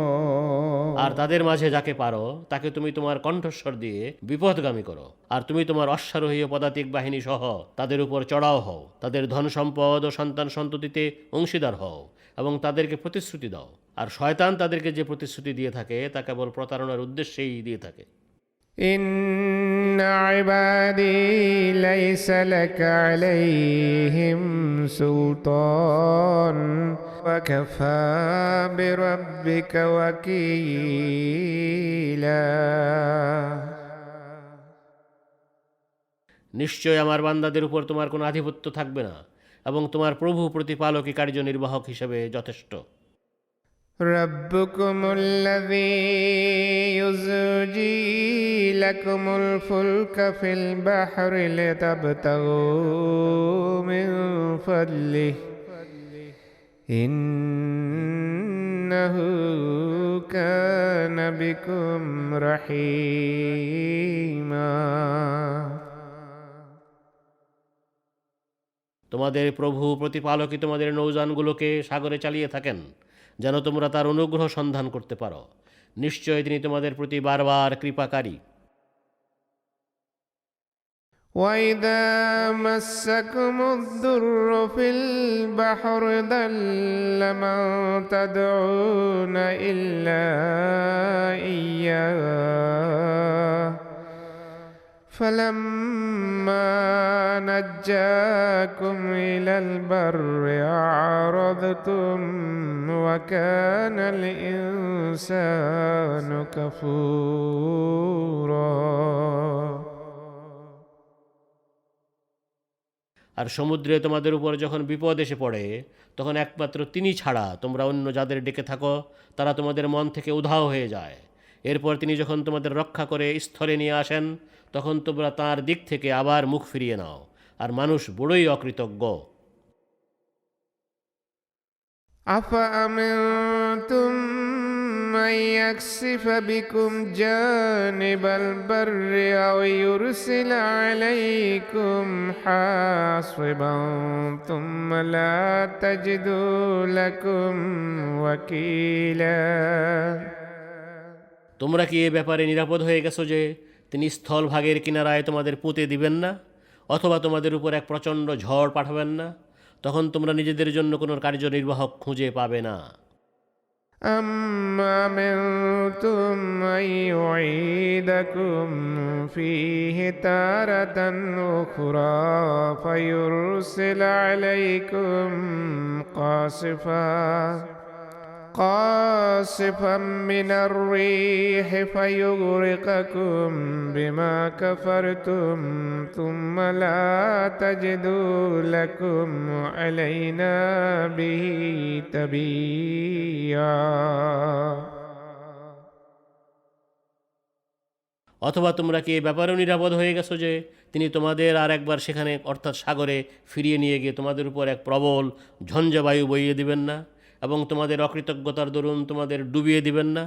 আর তাদের মাঝে যাকে পারো তাকে তুমি তোমার কণ্ঠস্বর দিয়ে বিপথগামী করো, আর তুমি তোমার অশ্বারোহী ও পদাতিক বাহিনী সহ তাদের উপর চড়াও হও, তাদের ধন সম্পদ ও সন্তান সন্ততিতে অংশীদার হও এবং তাদেরকে প্রতিশ্রুতি দাও। আর শয়তান তাদেরকে যে প্রতিশ্রুতি দিয়ে থাকে তা কেবল প্রতারণার উদ্দেশ্যেই দিয়ে থাকে। إن عبادي ليس لك عليهم سلطان وكفى بربك وكيلا। নিশ্চয় আমার বান্দাদের উপর তোমার কোনো আধিপত্য থাকবে না এবং তোমার প্রভু প্রতিপালকই কার্যনির্বাহক হিসেবে যথেষ্ট। ربكم الذي يزجي لكم الفلك في البحر لتبتغوا من فضله إنه كان بكم رحيما। তোমাদের প্রভু প্রতিপালকই তোমাদের নৌযানগুলোকে সাগরে চালিয়ে থাকেন যেন তোমরা তার অনুগ্রহ সন্ধান করতে পারো। নিশ্চয় তিনি তোমাদের প্রতি বারবার কৃপাকারী। وَإِذَا مَسَّكُمُ الضُّرُّ فِي الْبَحْرِ ضَلَّ مَن تَدْعُونَ إِلَّا إِيَّاهُ فَلَمَّا نَجَّاكُمْ إِلَى الْبَرِّ أَعْرَضْتُمْ وَكَانَ الْإِنسَانُ كَفُورًا। আর সমুদ্রে তোমাদের উপর যখন বিপদ এসে পড়ে তখন একমাত্র তিনি ছাড়া তোমরা অন্য যাদের ডেকে থাকো তারা তোমাদের মন থেকে উধাও হয়ে যায়। এরপর তিনি যখন তোমাদের রক্ষা করে স্থলে নিয়ে আসেন তখন তোমরা তাঁর দিক থেকে আবার মুখ ফিরিয়ে নাও, আর মানুষ বড়ই অকৃতজ্ঞ। أفأمنتم من يكسف بكم جانب البر أو يرسل عليكم حاصبا ثم لا تجدوا لكم وكيلا। তোমরা কি এ ব্যাপারে নিরাপদ হয়ে গেছো যে তিনি স্থলভাগের কিনারায় তোমাদের পুঁতে দিবেন না অথবা তোমাদের উপর এক প্রচণ্ড ঝড় পাঠাবেন না? তখন তোমরা নিজেদের জন্য কোনো কার্যনির্বাহক খুঁজে পাবে না। أَمَّا أَمِنتُمْ أَن يُعِيدَكُمْ فِيهِ تَارَةً أُخْرَى فَيُرْسِلَ عَلَيْكُمْ قاصفا من الريح فيغرقكم بما كفرتم ثم لا تجدوا لكم علينا به تبيعا। অথবা তোমরা কি এ ব্যাপারেও নিরাপদ হয়ে গেছো যে তিনি তোমাদের আর একবার সেখানে অর্থাৎ সাগরে ফিরিয়ে নিয়ে গিয়ে তোমাদের উপর এক প্রবল ঝঞ্ঝাবায়ু বইয়ে দিবেন না এবং তোমাদের অকৃতজ্ঞতার দরুন তোমাদের ডুবিয়ে দিবেন না?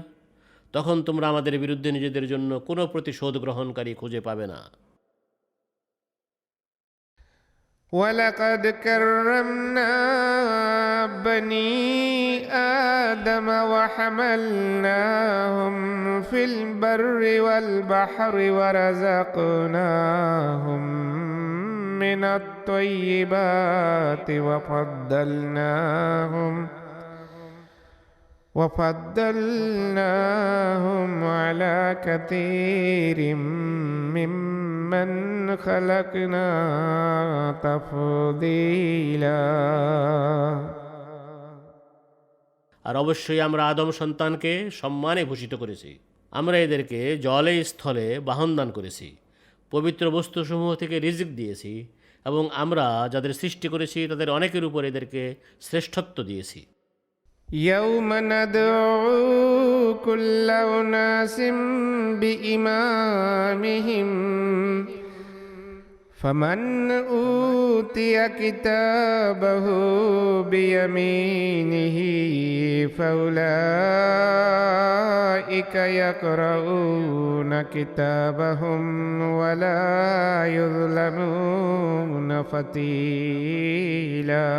তখন তোমরা আমাদের বিরুদ্ধে নিজেদের জন্য কোনো প্রতিশোধ গ্রহণকারী খুঁজে পাবে না। وَلَقَدْ كَرَّمْنَا بَنِي آدَمَ وَحَمَلْنَاهُمْ فِي الْبَرِّ وَالْبَحْرِ وَرَزَقْنَاهُمْ مِنَ الطَّيِّبَاتِ وَفَضَّلْنَاهُمْ عَلَى كَثِيرٍ مِّمَّنْ خَلَقْنَا تَفْضِيلًا। আর অবশ্যই আমরা আদম সন্তানকে সম্মানে ভূষিত করেছি। আমরা এদেরকে জলে স্থলে বাহন দান করেছি পবিত্র বস্তুসমূহ থেকে রিজিক দিয়েছি এবং আমরা যাদের সৃষ্টি করেছি তাদের অনেকের উপর এদেরকে শ্রেষ্ঠত্ব দিয়েছি। يوم ندعو كل أناس بإمامهم فمن أوتي كتابه بيمينه فأولئك يقرؤون كتابهم ولا يظلمون فتيلا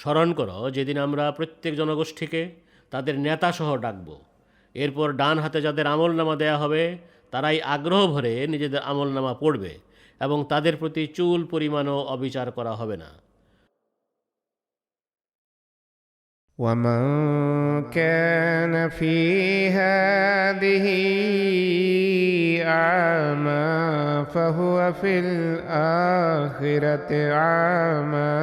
স্মরণ করো যেদিন আমরা প্রত্যেক জনগোষ্ঠীকে তাদের নেতাসহ ডাকব। এরপর ডান হাতে যাদের আমলনামা দেয়া হবে তারাই আগ্রহ ভরে নিজেদের আমলনামা পড়বে এবং তাদের প্রতি চুল পরিমাণও অবিচার করা হবে না। ومن كان في هذه أعمى فهو في الآخرة أعمى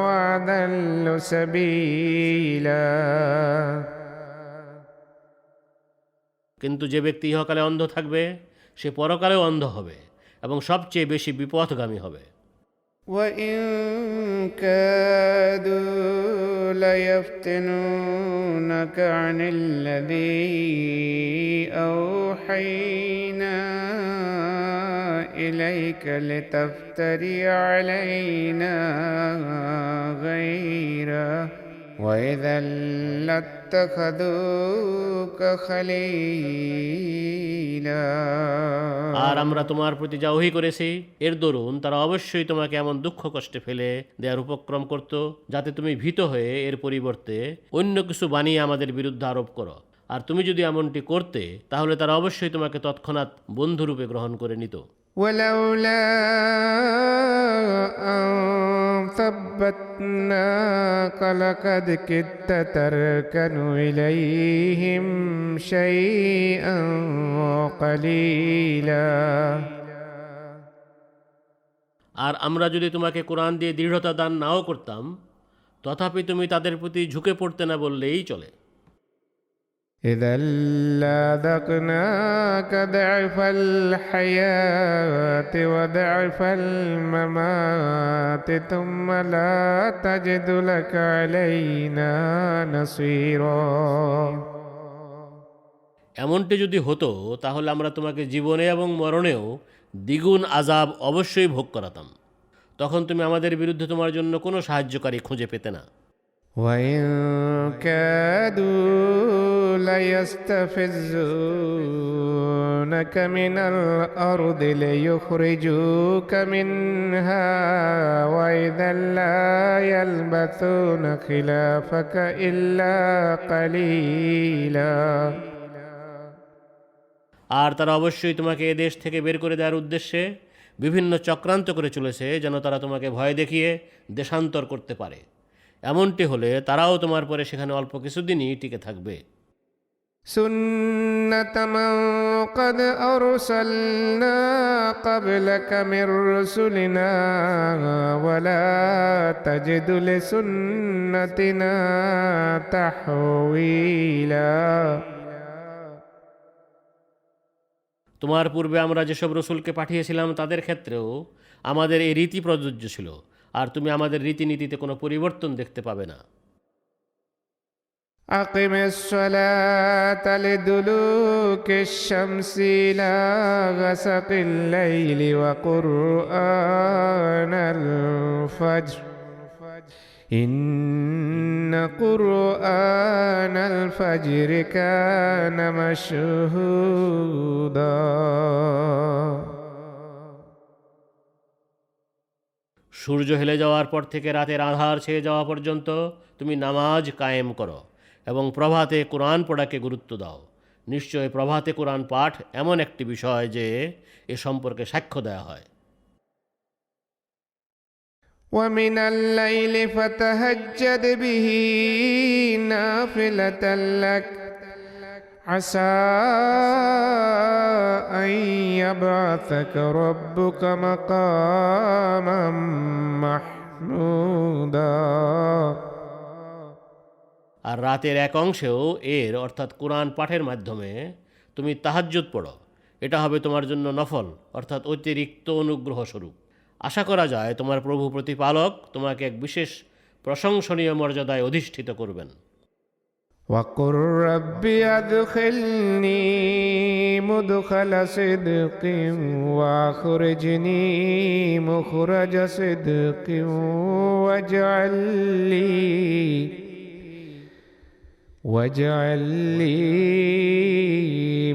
وأضل سبيلا কিন্তু যে ব্যক্তি ইহকালে অন্ধ থাকবে সে পরকালেও অন্ধ হবে এবং সবচেয়ে বেশি বিপথগামী হবে। وإن كادوا ليفتنونك عن الذي أوحينا إليك لتفتري علينا غيره وإذا لاتخذوك خليلا আর আমরা তোমার প্রতি যা ওহী করেছি এর দরুন তারা অবশ্যই তোমাকে এমন দুঃখ কষ্টে ফেলে দেওয়ার উপক্রম করত যাতে তুমি ভীত হয়ে এর পরিবর্তে অন্য কিছু বানিয়ে আমাদের বিরুদ্ধে আরোপ করো। আর তুমি যদি এমনটি করতে তাহলে তারা অবশ্যই তোমাকে তৎক্ষণাৎ বন্ধুরূপে গ্রহণ করে নিত। ولولا أن ثبتناك لقد كدت تركن إليهم شيئا قليلا আর আমরা যদি তোমাকে কোরআন দিয়ে দৃঢ়তা দান নাও করতাম তথাপি তুমি তাদের প্রতি ঝুঁকে পড়তে না বললেই চলে। إذا لذقناك ضعف الحياة وضعف الممات ثم لا تجد لك علينا نصيرا এমনটি যদি হতো তাহলে আমরা তোমাকে জীবনে এবং মরণেও দ্বিগুণ আযাব অবশ্যই ভোগ করাতাম। তখন তুমি আমাদের বিরুদ্ধে তোমার জন্য কোনো সাহায্যকারী খুঁজে পেতে না। وإن كادوا ليستفزونك من الأرض ليخرجوك منها وإذا لا يلبثون خلافك إلا قليلا আর তারা অবশ্যই তোমাকে এ দেশ থেকে বের করে দেওয়ার উদ্দেশ্যে বিভিন্ন চক্রান্ত করে চলেছে যেন তারা তোমাকে ভয় দেখিয়ে দেশান্তর করতে পারে। এমনটি হলে তারাও তোমার পরে সেখানে অল্প কিছুদিনই টিকে থাকবে। سنة من قد أرسلنا قبلك من رسلنا ولا تجد لسنتنا تحويلا তোমার পূর্বে আমরা যেসব রসুলকে পাঠিয়েছিলাম তাদের ক্ষেত্রেও আমাদের এই রীতি প্রযোজ্য ছিল, আর তুমি আমাদের রীতিনীতিতে কোনো পরিবর্তন দেখতে পাবে না। أقم الصلاة لدلوك الشمس إلى غسق الليل وقرآن الفجر إن قرآن الفجر كان مشهودا সূর্য হেলে যাওয়ার পর থেকে রাতের আধার ছেয়ে যাওয়া পর্যন্ত তুমি নামাজ কায়েম করো এবং প্রভাতে কোরআন পড়াকে গুরুত্ব দাও। নিশ্চয় প্রভাতে কোরআন পাঠ এমন একটি বিষয় যে এ সম্পর্কে সাক্ষ্য দেওয়া হয়। ومن الليل فتهجد به نافلة لك عسى أن يبعثك ربك مقاما محمودا আর রাতের এক অংশেও এর অর্থাৎ কোরআন পাঠের মাধ্যমে তুমি তাহাজ্জুদ পড়ো। এটা হবে তোমার জন্য নফল অর্থাৎ অতিরিক্ত অনুগ্রহ স্বরূপ। আশা করা যায় তোমার প্রভু প্রতিপালক তোমাকে এক বিশেষ প্রশংসনীয় মর্যাদায় অধিষ্ঠিত করবেন। وقل رب أدخلني مدخل صدق وأخرجني مخرج صدق واجعل لي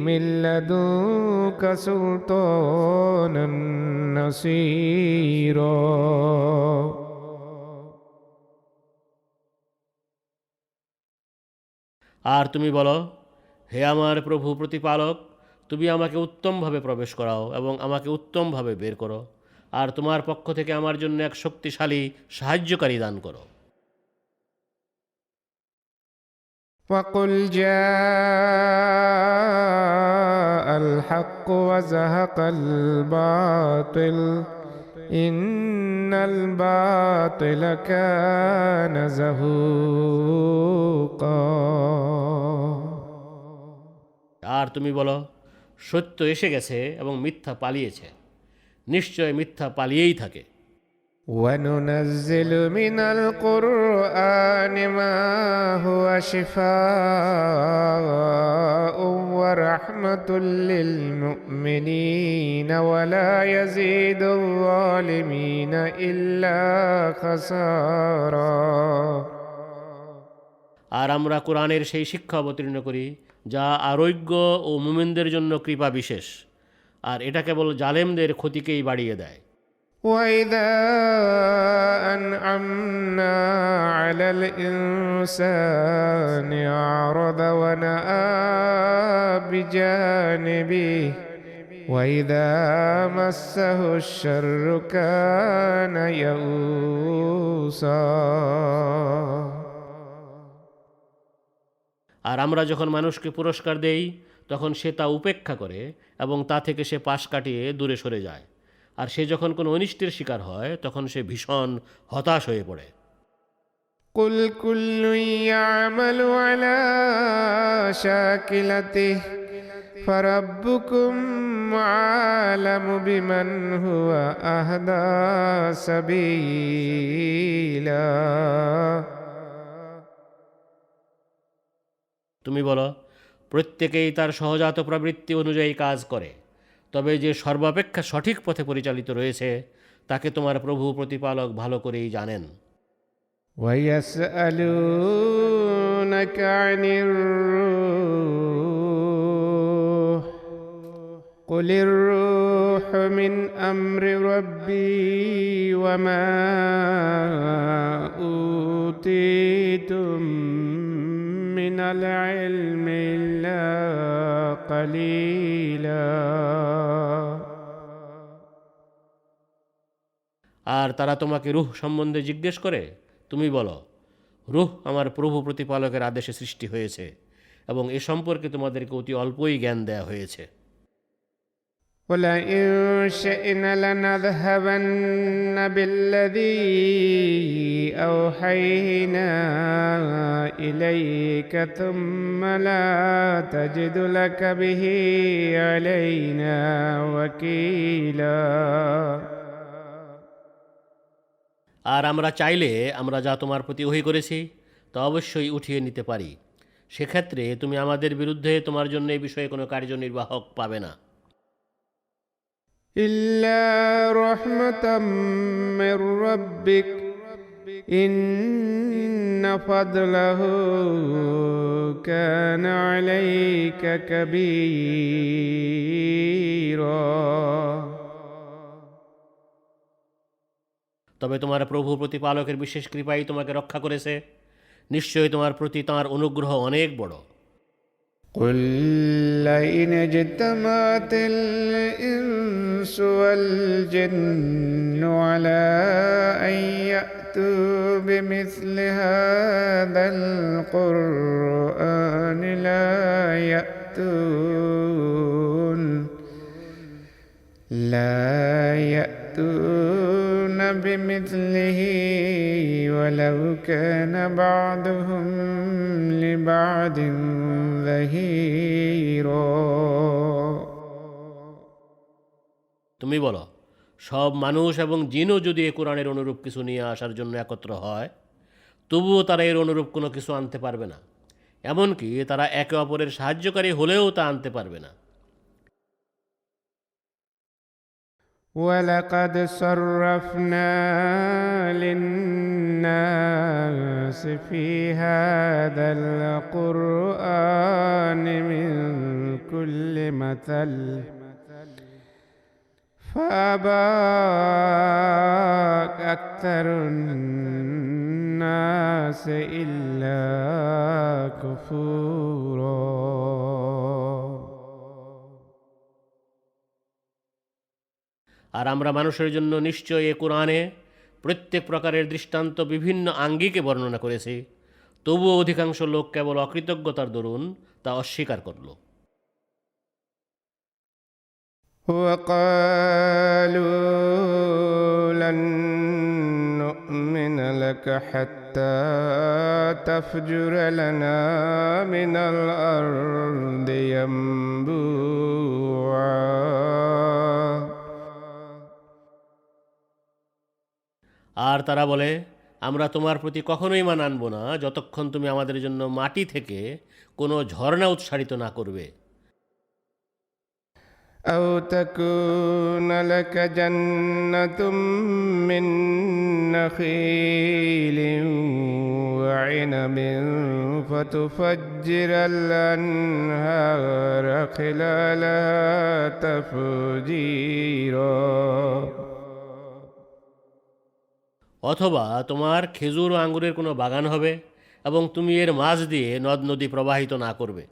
من لدنك سلطانا نصيرا আর তুমি বলো, হে আমার প্রভু প্রতিপালক, তুমি আমাকে উত্তমভাবে প্রবেশ করাও এবং আমাকে উত্তমভাবে বের করো, আর তোমার পক্ষ থেকে আমার জন্য এক শক্তিশালী সাহায্যকারী দান করো। وقل جاء الحق وزهق الباطل إن الباطل كان زهوقا আর তুমি বলো, সত্য এসে গেছে এবং মিথ্যা পালিয়েছে, নিশ্চয় মিথ্যা পালিয়েই থাকে। وننزل من القرآن ما هو شفاء ورحمة للمؤمنين ولا يزيد الظالمين إلا خسارا আর আমরা কোরআনের সেই শিক্ষা অবতীর্ণ করি যা আরোগ্য ও মুমিনদের জন্য কৃপা বিশেষ, আর এটা কেবল জালেমদের ক্ষতিকেই বাড়িয়ে দেয়। وإذا أنعمنا على الإنسان أعرض ونأى بجانبه وإذا مسه الشر كان يئوسا আর আমরা যখন মানুষকে পুরস্কার দেই তখন সে তা উপেক্ষা করে এবং তা থেকে সে পাশ কাটিয়ে দূরে সরে যায়, আর সে যখন কোনো অনিষ্টের শিকার হয় তখন সে ভীষণ হতাশ হয়ে পড়ে। قل كل يعمل على شاكلته فربكم عالم بمن هو أهدى سبيلا তুমি বলো, প্রত্যেকেই তার সহজাত প্রবৃত্তি অনুযায়ী কাজ করে, তবে যে সর্বাপেক্ষা সঠিক পথে পরিচালিত রয়েছে তাকে তোমার প্রভু প্রতিপালক ভালো করেই জানেন। ويسألونك عن الروح قل الروح من أمر ربي وما أوتيتم من العلم إلا قليلا আর তারা তোমাকে রূহ সম্বন্ধে জিজ্ঞেস করে, তুমি বলো, রূহ আমার প্রভু প্রতিপালকের আদেশে সৃষ্টি হয়েছে এবং এ সম্পর্কে তোমাদেরকে অতি অল্পই জ্ঞান দেয়া হয়েছে। ولئن شئنا لنذهبن بالذي أوحينا إليك ثم لا تجد لك به علينا وكيلا আর আমরা চাইলে আমরা যা তোমার প্রতি ওহী করেছি তা অবশ্যই উঠিয়ে নিতে পারি, সেক্ষেত্রে তুমি আমাদের বিরুদ্ধে তোমার জন্য এই বিষয়ে কোনো কার্যনির্বাহক পাবে না। إلا رحمة من ربك إن فضله كان عليك كبيرا তবে তোমার প্রভু প্রতিপালকের বিশেষ কৃপাই তোমাকে রক্ষা করেছে, নিশ্চয়ই তোমার প্রতি তাঁর অনুগ্রহ অনেক বড়। قل لئن اجتمعت الإنس والجن على أن يأتوا بمثل هذا القرآن لا يأتون بمثله ولو كان بعضهم لبعض ظهيرا তুমি বলো, সব মানুষ এবং জিনও যদি এ কোরআনের অনুরূপ কিছু নিয়ে আসার জন্য একত্র হয়, তবুও তারা এর অনুরূপ কোনো কিছু আনতে পারবে না। এমনকি তারা একে অপরের সাহায্যকারী হলেও তা আনতে পারবে না। ولقد صرفنا للناس في هذا القرآن من كل مثل فأبى أكثر الناس إلا كفورا আর আমরা মানুষের জন্য নিশ্চয়ই এ কোরআনে প্রত্যেক প্রকারের দৃষ্টান্ত বিভিন্ন আঙ্গিকে বর্ণনা করেছি, তবুও অধিকাংশ লোক কেবল অকৃতজ্ঞতার দরুন তা অস্বীকার করল। وقالوا لن نؤمن لك حتى تفجر لنا من الأرض ينبوعا আর তারা বলে, আমরা তোমার প্রতি কখনোই ঈমান আনব না যতক্ষণ তুমি আমাদের জন্য মাটি থেকে কোনো ঝর্ণা উৎসারিত না করবে। أو تكون لك جنة من نخيل وعنب فتفجر الأنهار خلالها تفجيرا অথবা তোমার খেজুর ও আঙ্গুরের কোনো বাগান হবে এবং তুমি এর মাঝ দিয়ে নদ নদী প্রবাহিত না করবে।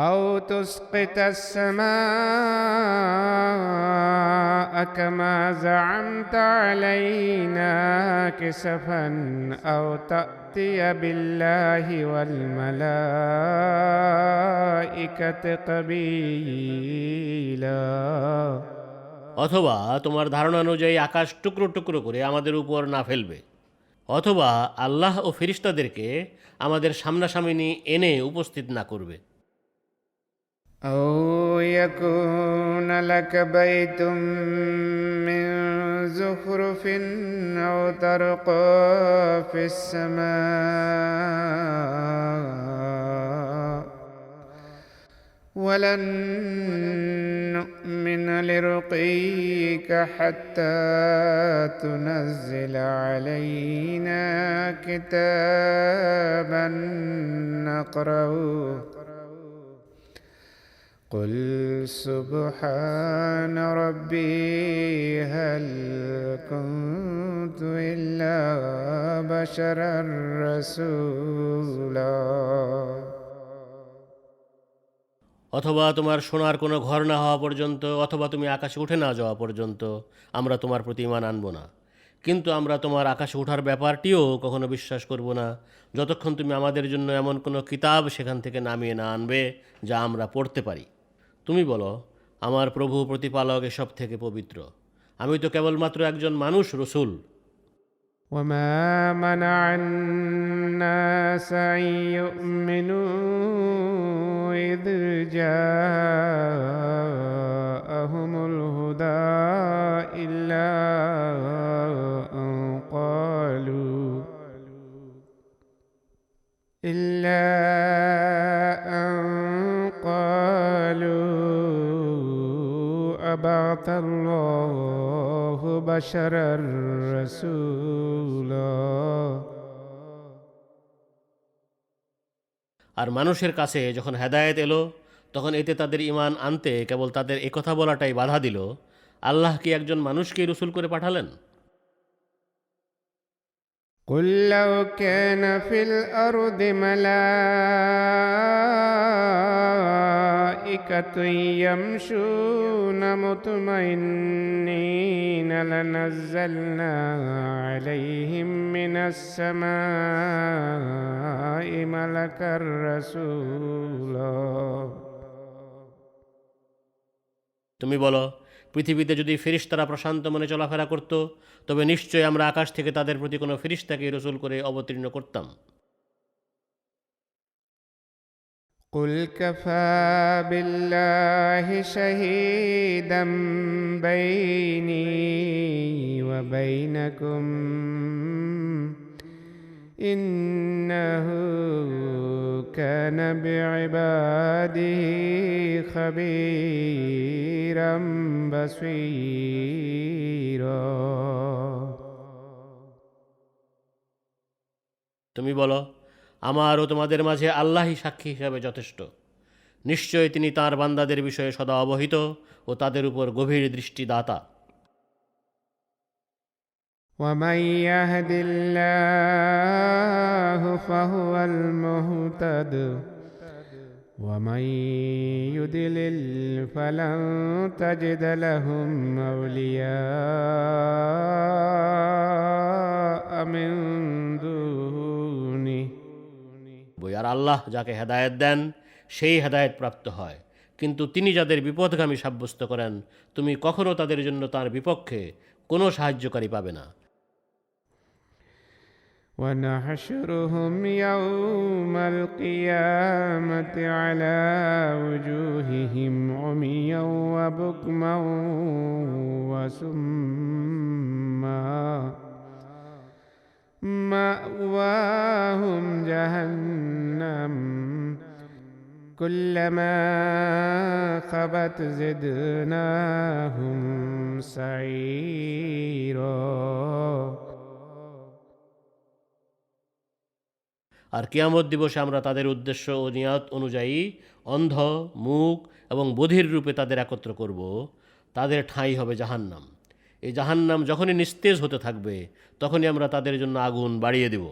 أو تسقط السماء كما زعمت علينا كسفا أو تأتي بالله والملائكة قبيلا অথবা তোমার ধারণা অনুযায়ী আকাশ টুকরো টুকরো করে আমাদের উপর না ফেলবে, অথবা আল্লাহ ও ফেরেশতাদেরকে আমাদের সামনাসামনি এনে উপস্থিত না করবে। أو يكون لك بيت من زخرف أو ترقى في السماء ولن نؤمن لرقيك حتى تنزل علينا كتابا نقرأه قل سبحان ربي هل كنت إلا بشرا رسولا অথবা তোমার সোনার কোনো ঘর না হওয়া পর্যন্ত, অথবা তুমি আকাশে উঠে না যাওয়া পর্যন্ত আমরা তোমার প্রতি ঈমান আনব না। কিন্তু আমরা তোমার আকাশে ওঠার ব্যাপারটিও কখনো বিশ্বাস করব না যতক্ষণ তুমি আমাদের জন্য এমন কোনো কিতাব সেখান থেকে নামিয়ে না আনবে যা আমরা পড়তে পারি। তুমি বলো, আমার প্রভু প্রতিপালক এসব থেকে পবিত্র, আমি তো কেবলমাত্র একজন মানুষ, রসূল। وما منع الناس أن يؤمنوا إذ جاءهم الهدى إلا أن قالوا أبعث الله بشرا رسولا আর মানুষের কাছে যখন হেদায়েত এলো, তখন এতে তাদের ঈমান আনতে কেবল তাদের একথা বলাটাই বাধা দিল, আল্লাহ কি একজন মানুষকে রসূল করে পাঠালেন? قل لو كان في الأرض ملائكة يمشون مطمئنين لنزلنا عليهم من السماء ملكا رسولا তুমি বলো, পৃথিবীতে যদি ফেরেশতারা প্রশান্ত মনে চলাফেরা করত, তবে নিশ্চয়ই আমরা আকাশ থেকে তাদের প্রতি কোনো ফেরেশতাকে রসুল করে অবতীর্ণ করতাম। قل كفى بالله شهيدا بيني وبينكم إنه كان بعباده خبيرا بصيرا। তুমি বলো, আমার ও তোমাদের মাঝে আল্লাহই সাক্ষী হিসাবে যথেষ্ট। নিশ্চয় তিনি তাঁর বান্দাদের বিষয়ে সদা অবহিত ও তাদের উপর গভীর দৃষ্টিদাতা। ومن يهد الله فهو المهتد ومن يضلل فلن تجد لهم أولياء من دونه। আর আল্লাহ যাকে হেদায়েত দেন সেই হেদায়েত প্রাপ্ত হয়, কিন্তু তিনি যাদের বিপদগামী সাব্যস্ত করেন তুমি কখনো তাদের জন্য তার বিপক্ষে কোনো সাহায্যকারী পাবে না। ونحشرهم يوم القيامة على وجوههم عميا وبكما وسما مأواهم جهنم كلما خبت زدناهم سعيرا। আর কিয়ামত দিবসে আমরা তাদের উদ্দেশ্য ও নিয়ত অনুযায়ী অন্ধ, মূক এবং বধির রূপে তাদের একত্র করব। তাদের ঠাঁই হবে জাহান্নাম। এই জাহান্নাম যখনই নিস্তেজ হতে থাকবে তখনই আমরা তাদের জন্য আগুন বাড়িয়ে দেব।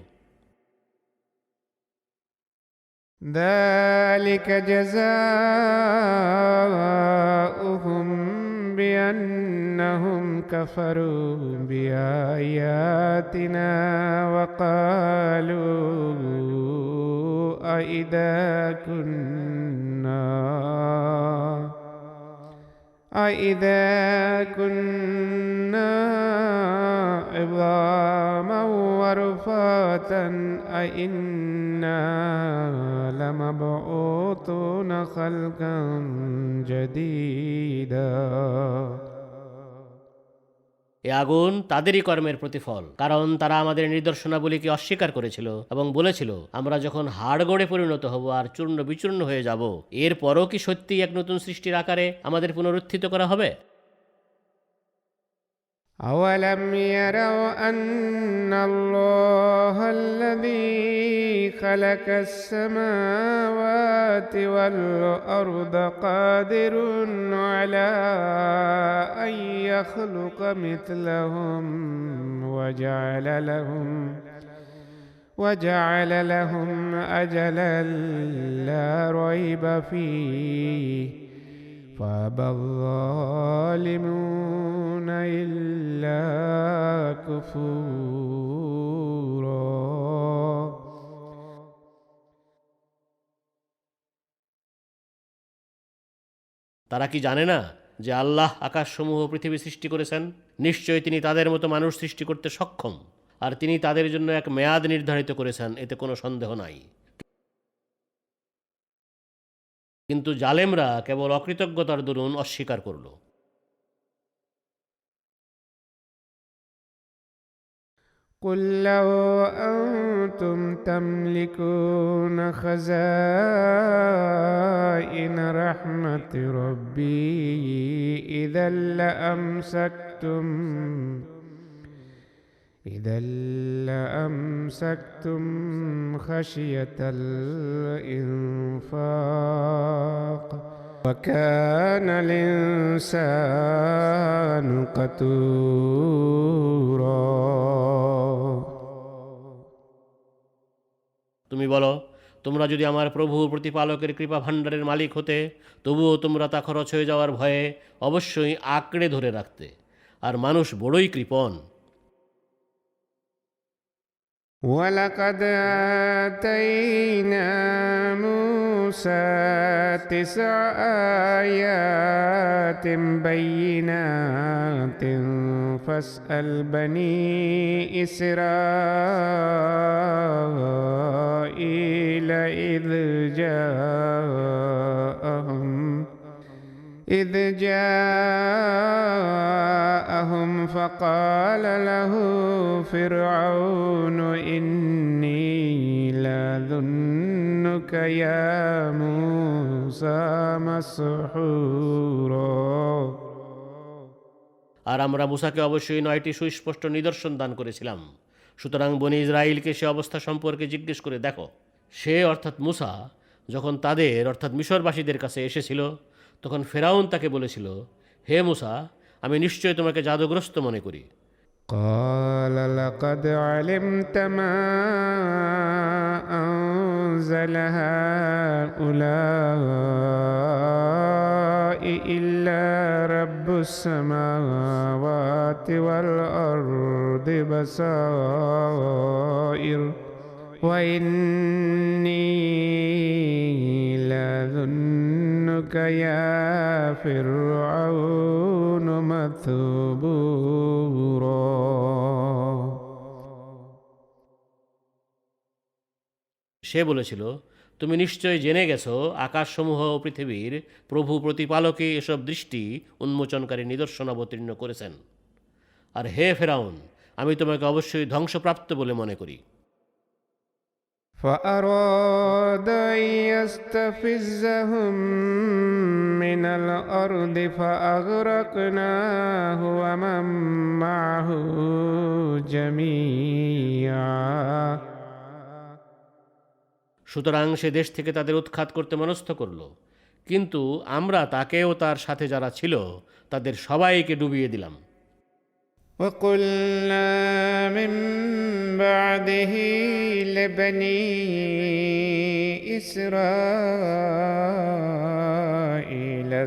ذلك جزاؤهم بأنهم كفروا بآياتنا وقالوا أإذا كنا عظاما ورفاتا أإنا لمبعوثون خلقا جديدا। এ আগুন তাদেরই কর্মের প্রতিফল, কারণ তারা আমাদের নিদর্শনাবলীকে অস্বীকার করেছিল এবং বলেছিল, আমরা যখন হাড় গড়ে পরিণত হব আর চূর্ণ বিচূর্ণ হয়ে যাব, এরপরও কি সত্যিই এক নতুন সৃষ্টির আকারে আমাদের পুনরুত্থিত করা হবে? أولم يروا أن الله الذي خلق السماوات والأرض قادر على أن يخلق مثلهم وجعل لهم أجلا لا ريب فيه فأبى الظالمون إلا كفورا। তারা কি জানে না যে আল্লাহ আকাশসমূহ পৃথিবী সৃষ্টি করেছেন? নিশ্চয়ই তিনি তাদের মতো মানুষ সৃষ্টি করতে সক্ষম, আর তিনি তাদের জন্য এক মেয়াদ নির্ধারিত করেছেন, এতে কোনো সন্দেহ নাই। কিন্তু জালেমরা কেবল অকৃতজ্ঞতার দরুন অস্বীকার করল। قل لو أنتم تملكون خزائن رحمة ربي إذا لأمسكتم خشية الإنفاق وكان الإنسان قتورا। তুমি বলো, তোমরা যদি আমার প্রভু প্রতিপালকের কৃপা ভাণ্ডারের মালিক হতে, তবুও তোমরা তা খরচ হয়ে যাওয়ার ভয়ে অবশ্যই আঁকড়ে ধরে রাখতে, আর মানুষ বড়ই কৃপণ। ولقد آتينا موسى موسى 9 آيات بينات فاسأل بني إسرائيل إذ جاءهم فقال له فرعون إني لأظنك يا موسى مسحورا। আর আমরা মুসাকে অবশ্যই 9টি সুস্পষ্ট নিদর্শন দান করেছিলাম। সুতরাং বনি ইসরাইলকে সে অবস্থা সম্পর্কে জিজ্ঞেস করে দেখো। সে অর্থাৎ মুসা যখন তাদের অর্থাৎ মিশরবাসীদের কাছে এসেছিল তখন ফেরাউন তাকে বলেছিল, হে মুসা, আমি নিশ্চয় তোমাকে জাদুগ্রস্ত মনে করি। قال لقد علمت ما أنزل هؤلاء إلا رب السماوات والأرض بصائر وإني لأظنك يا فرعون مثبورا। সে বলেছিল, তুমি নিশ্চয় জেনে গেছো আকাশসমূহ ও পৃথিবীর প্রভু প্রতিপালকে এসব দৃষ্টি উন্মোচনকারী নিদর্শন অবতীর্ণ করেছেন। আর হে ফেরাউন, আমি তোমাকে অবশ্যই ধ্বংসপ্রাপ্ত বলে মনে করি। فأراد أن يستفزهم من الأرض فأغرقناه ومن معه جميعا। সুতরাং সে দেশ থেকে তাদের উৎখাত করতে মনস্থ করল, কিন্তু আমরা তাকে ও তার সাথে যারা ছিল তাদের সবাইকে ডুবিয়ে দিলাম। وقلنا من بعده لبني إسرائيل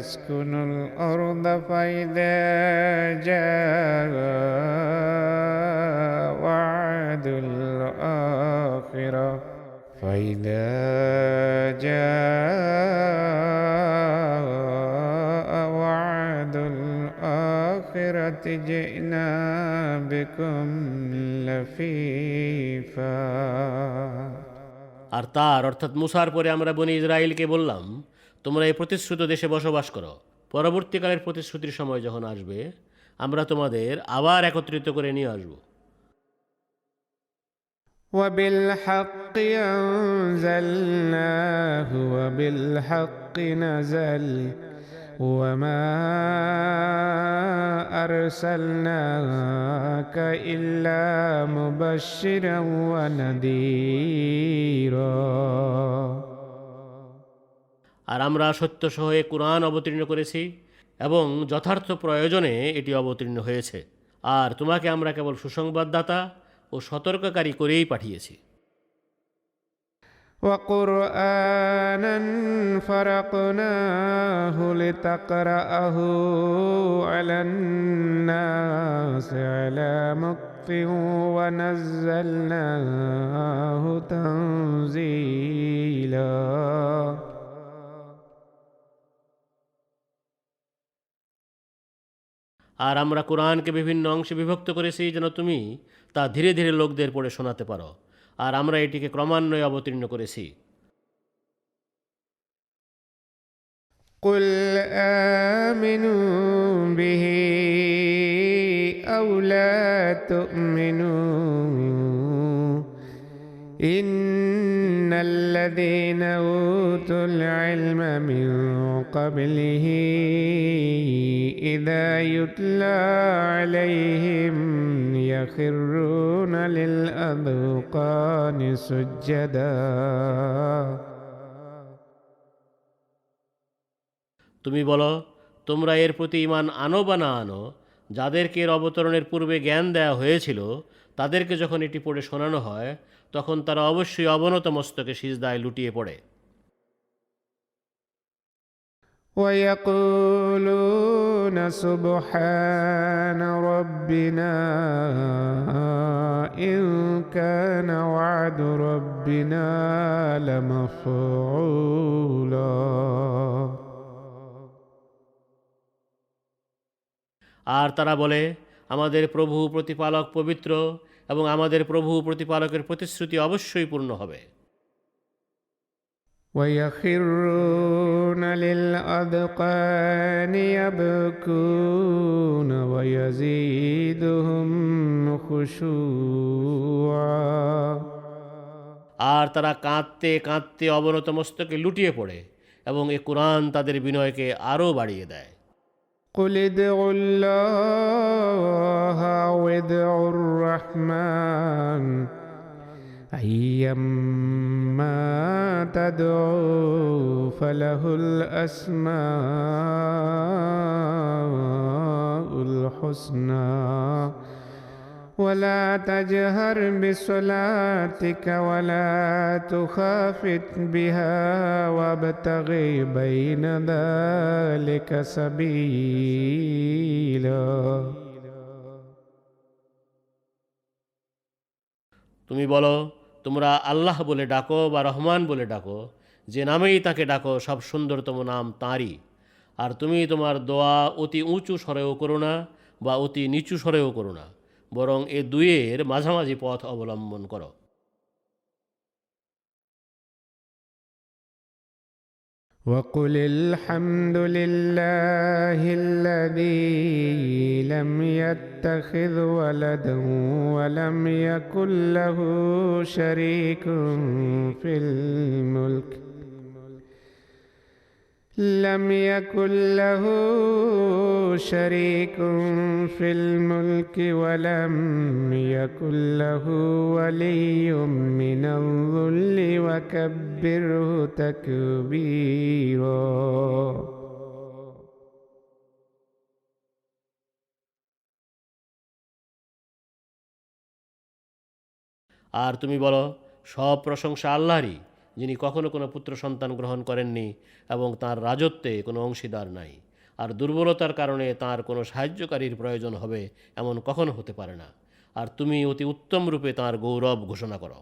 اسكنوا الأرض فإذا جاء وعد الآخرة جئنا بكم لفيفا। আর তার অর্থাৎ মুসার পরে আমরা বনি ইসরাইলকে বললাম, তোমরা এই প্রতিশ্রুত দেশে বসবাস করো। পরবর্তীকালের প্রতিশ্রুতির সময় যখন আসবে আমরা তোমাদের আবার একত্রিত করে নিয়ে আসব। وبالحق أنزلناه وبالحق نزل وما أرسلناك إلا مبشرا ونذيرا। আর আমরা সত্য সহ এ কুরআন অবতীর্ণ করেছি এবং যথার্থ প্রয়োজনে এটি অবতীর্ণ হয়েছে। আর তোমাকে আমরা কেবল সুসংবাদদাতা ও সতর্ককারী করেই পাঠিয়েছি। وقرآنا فرقناه لتقرأه على الناس على مكث ونزلناه تنزيلا। আর আমরা কোরআনকে বিভিন্ন অংশে বিভক্ত করেছি যেন তুমি তা ধীরে ধীরে লোকদের পড়ে শোনাতে পারো। আর আমরা এটিকে ক্রমান্বয়ে অবতীর্ণ করেছি। قل آمنوا به أو لا تؤمنوا إن الذين أوتوا العلم من قبله إذا يتلى عليهم يخرون للأذقان سجدا। তুমি বলো, তোমরা এর প্রতি ঈমান আনো বা না আনো, যাদেরকে এর অবতরণের পূর্বে জ্ঞান দেওয়া হয়েছিল তাদেরকে যখন এটি পড়ে শোনানো হয় তখন তারা অবশ্যই অবনত মস্তকে সিজদায় লুটিয়ে পড়ে। ويقولون سبحان ربنا إن كان وعد ربنا لمفعولا আর তারা বলে, আমাদের প্রভু প্রতিপালক পবিত্র এবং আমাদের প্রভু প্রতিপালকের প্রতিশ্রুতি অবশ্যই পূর্ণ হবে। ويخرون للأذقان يبكون ويزيدهم خشوعا আর তারা কাঁদতে কাঁদতে অবনত মস্তকে লুটিয়ে পড়ে এবং এ কুরআন তাদের বিনয়কে আরও বাড়িয়ে দেয়। قل ادعوا الله أو ادعوا الرحمن أيما تدعوا فله الأسماء الحسنى ولا تجهر بصلاتك ولا تخافت بها وابتغ بين ذلك سبيلا তুমি বলো, তোমরা আল্লাহ বলে ডাকো বা রহমান বলে ডাকো, যে নামেই তাকে ডাকো সব সুন্দরতম নাম তাঁরই। আর তুমি তোমার দোয়া অতি উঁচু স্বরেও করো না বা অতি নিচু স্বরেও করো না, বরং এ দুয়ের মাঝামাঝি পথ অবলম্বন করো। وقل الحمد لله الذي لم يتخذ ولدا ولم يكن له شريك في الملك ولم يكن له ولي من الذل وكبره تكبيرا আর তুমি বলো, সব প্রশংসা আল্লাহরই, যিনি কখনো কোনো পুত্র সন্তান গ্রহণ করেননি এবং তার রাজত্বে কোনো অংশীদার নাই। আর দুর্বলতার কারণে তার কোনো সাহায্যকারীর প্রয়োজন হবে এমন কখনো হতে পারে না। আর তুমি অতি উত্তম রূপে তার গৌরব ঘোষণা করো।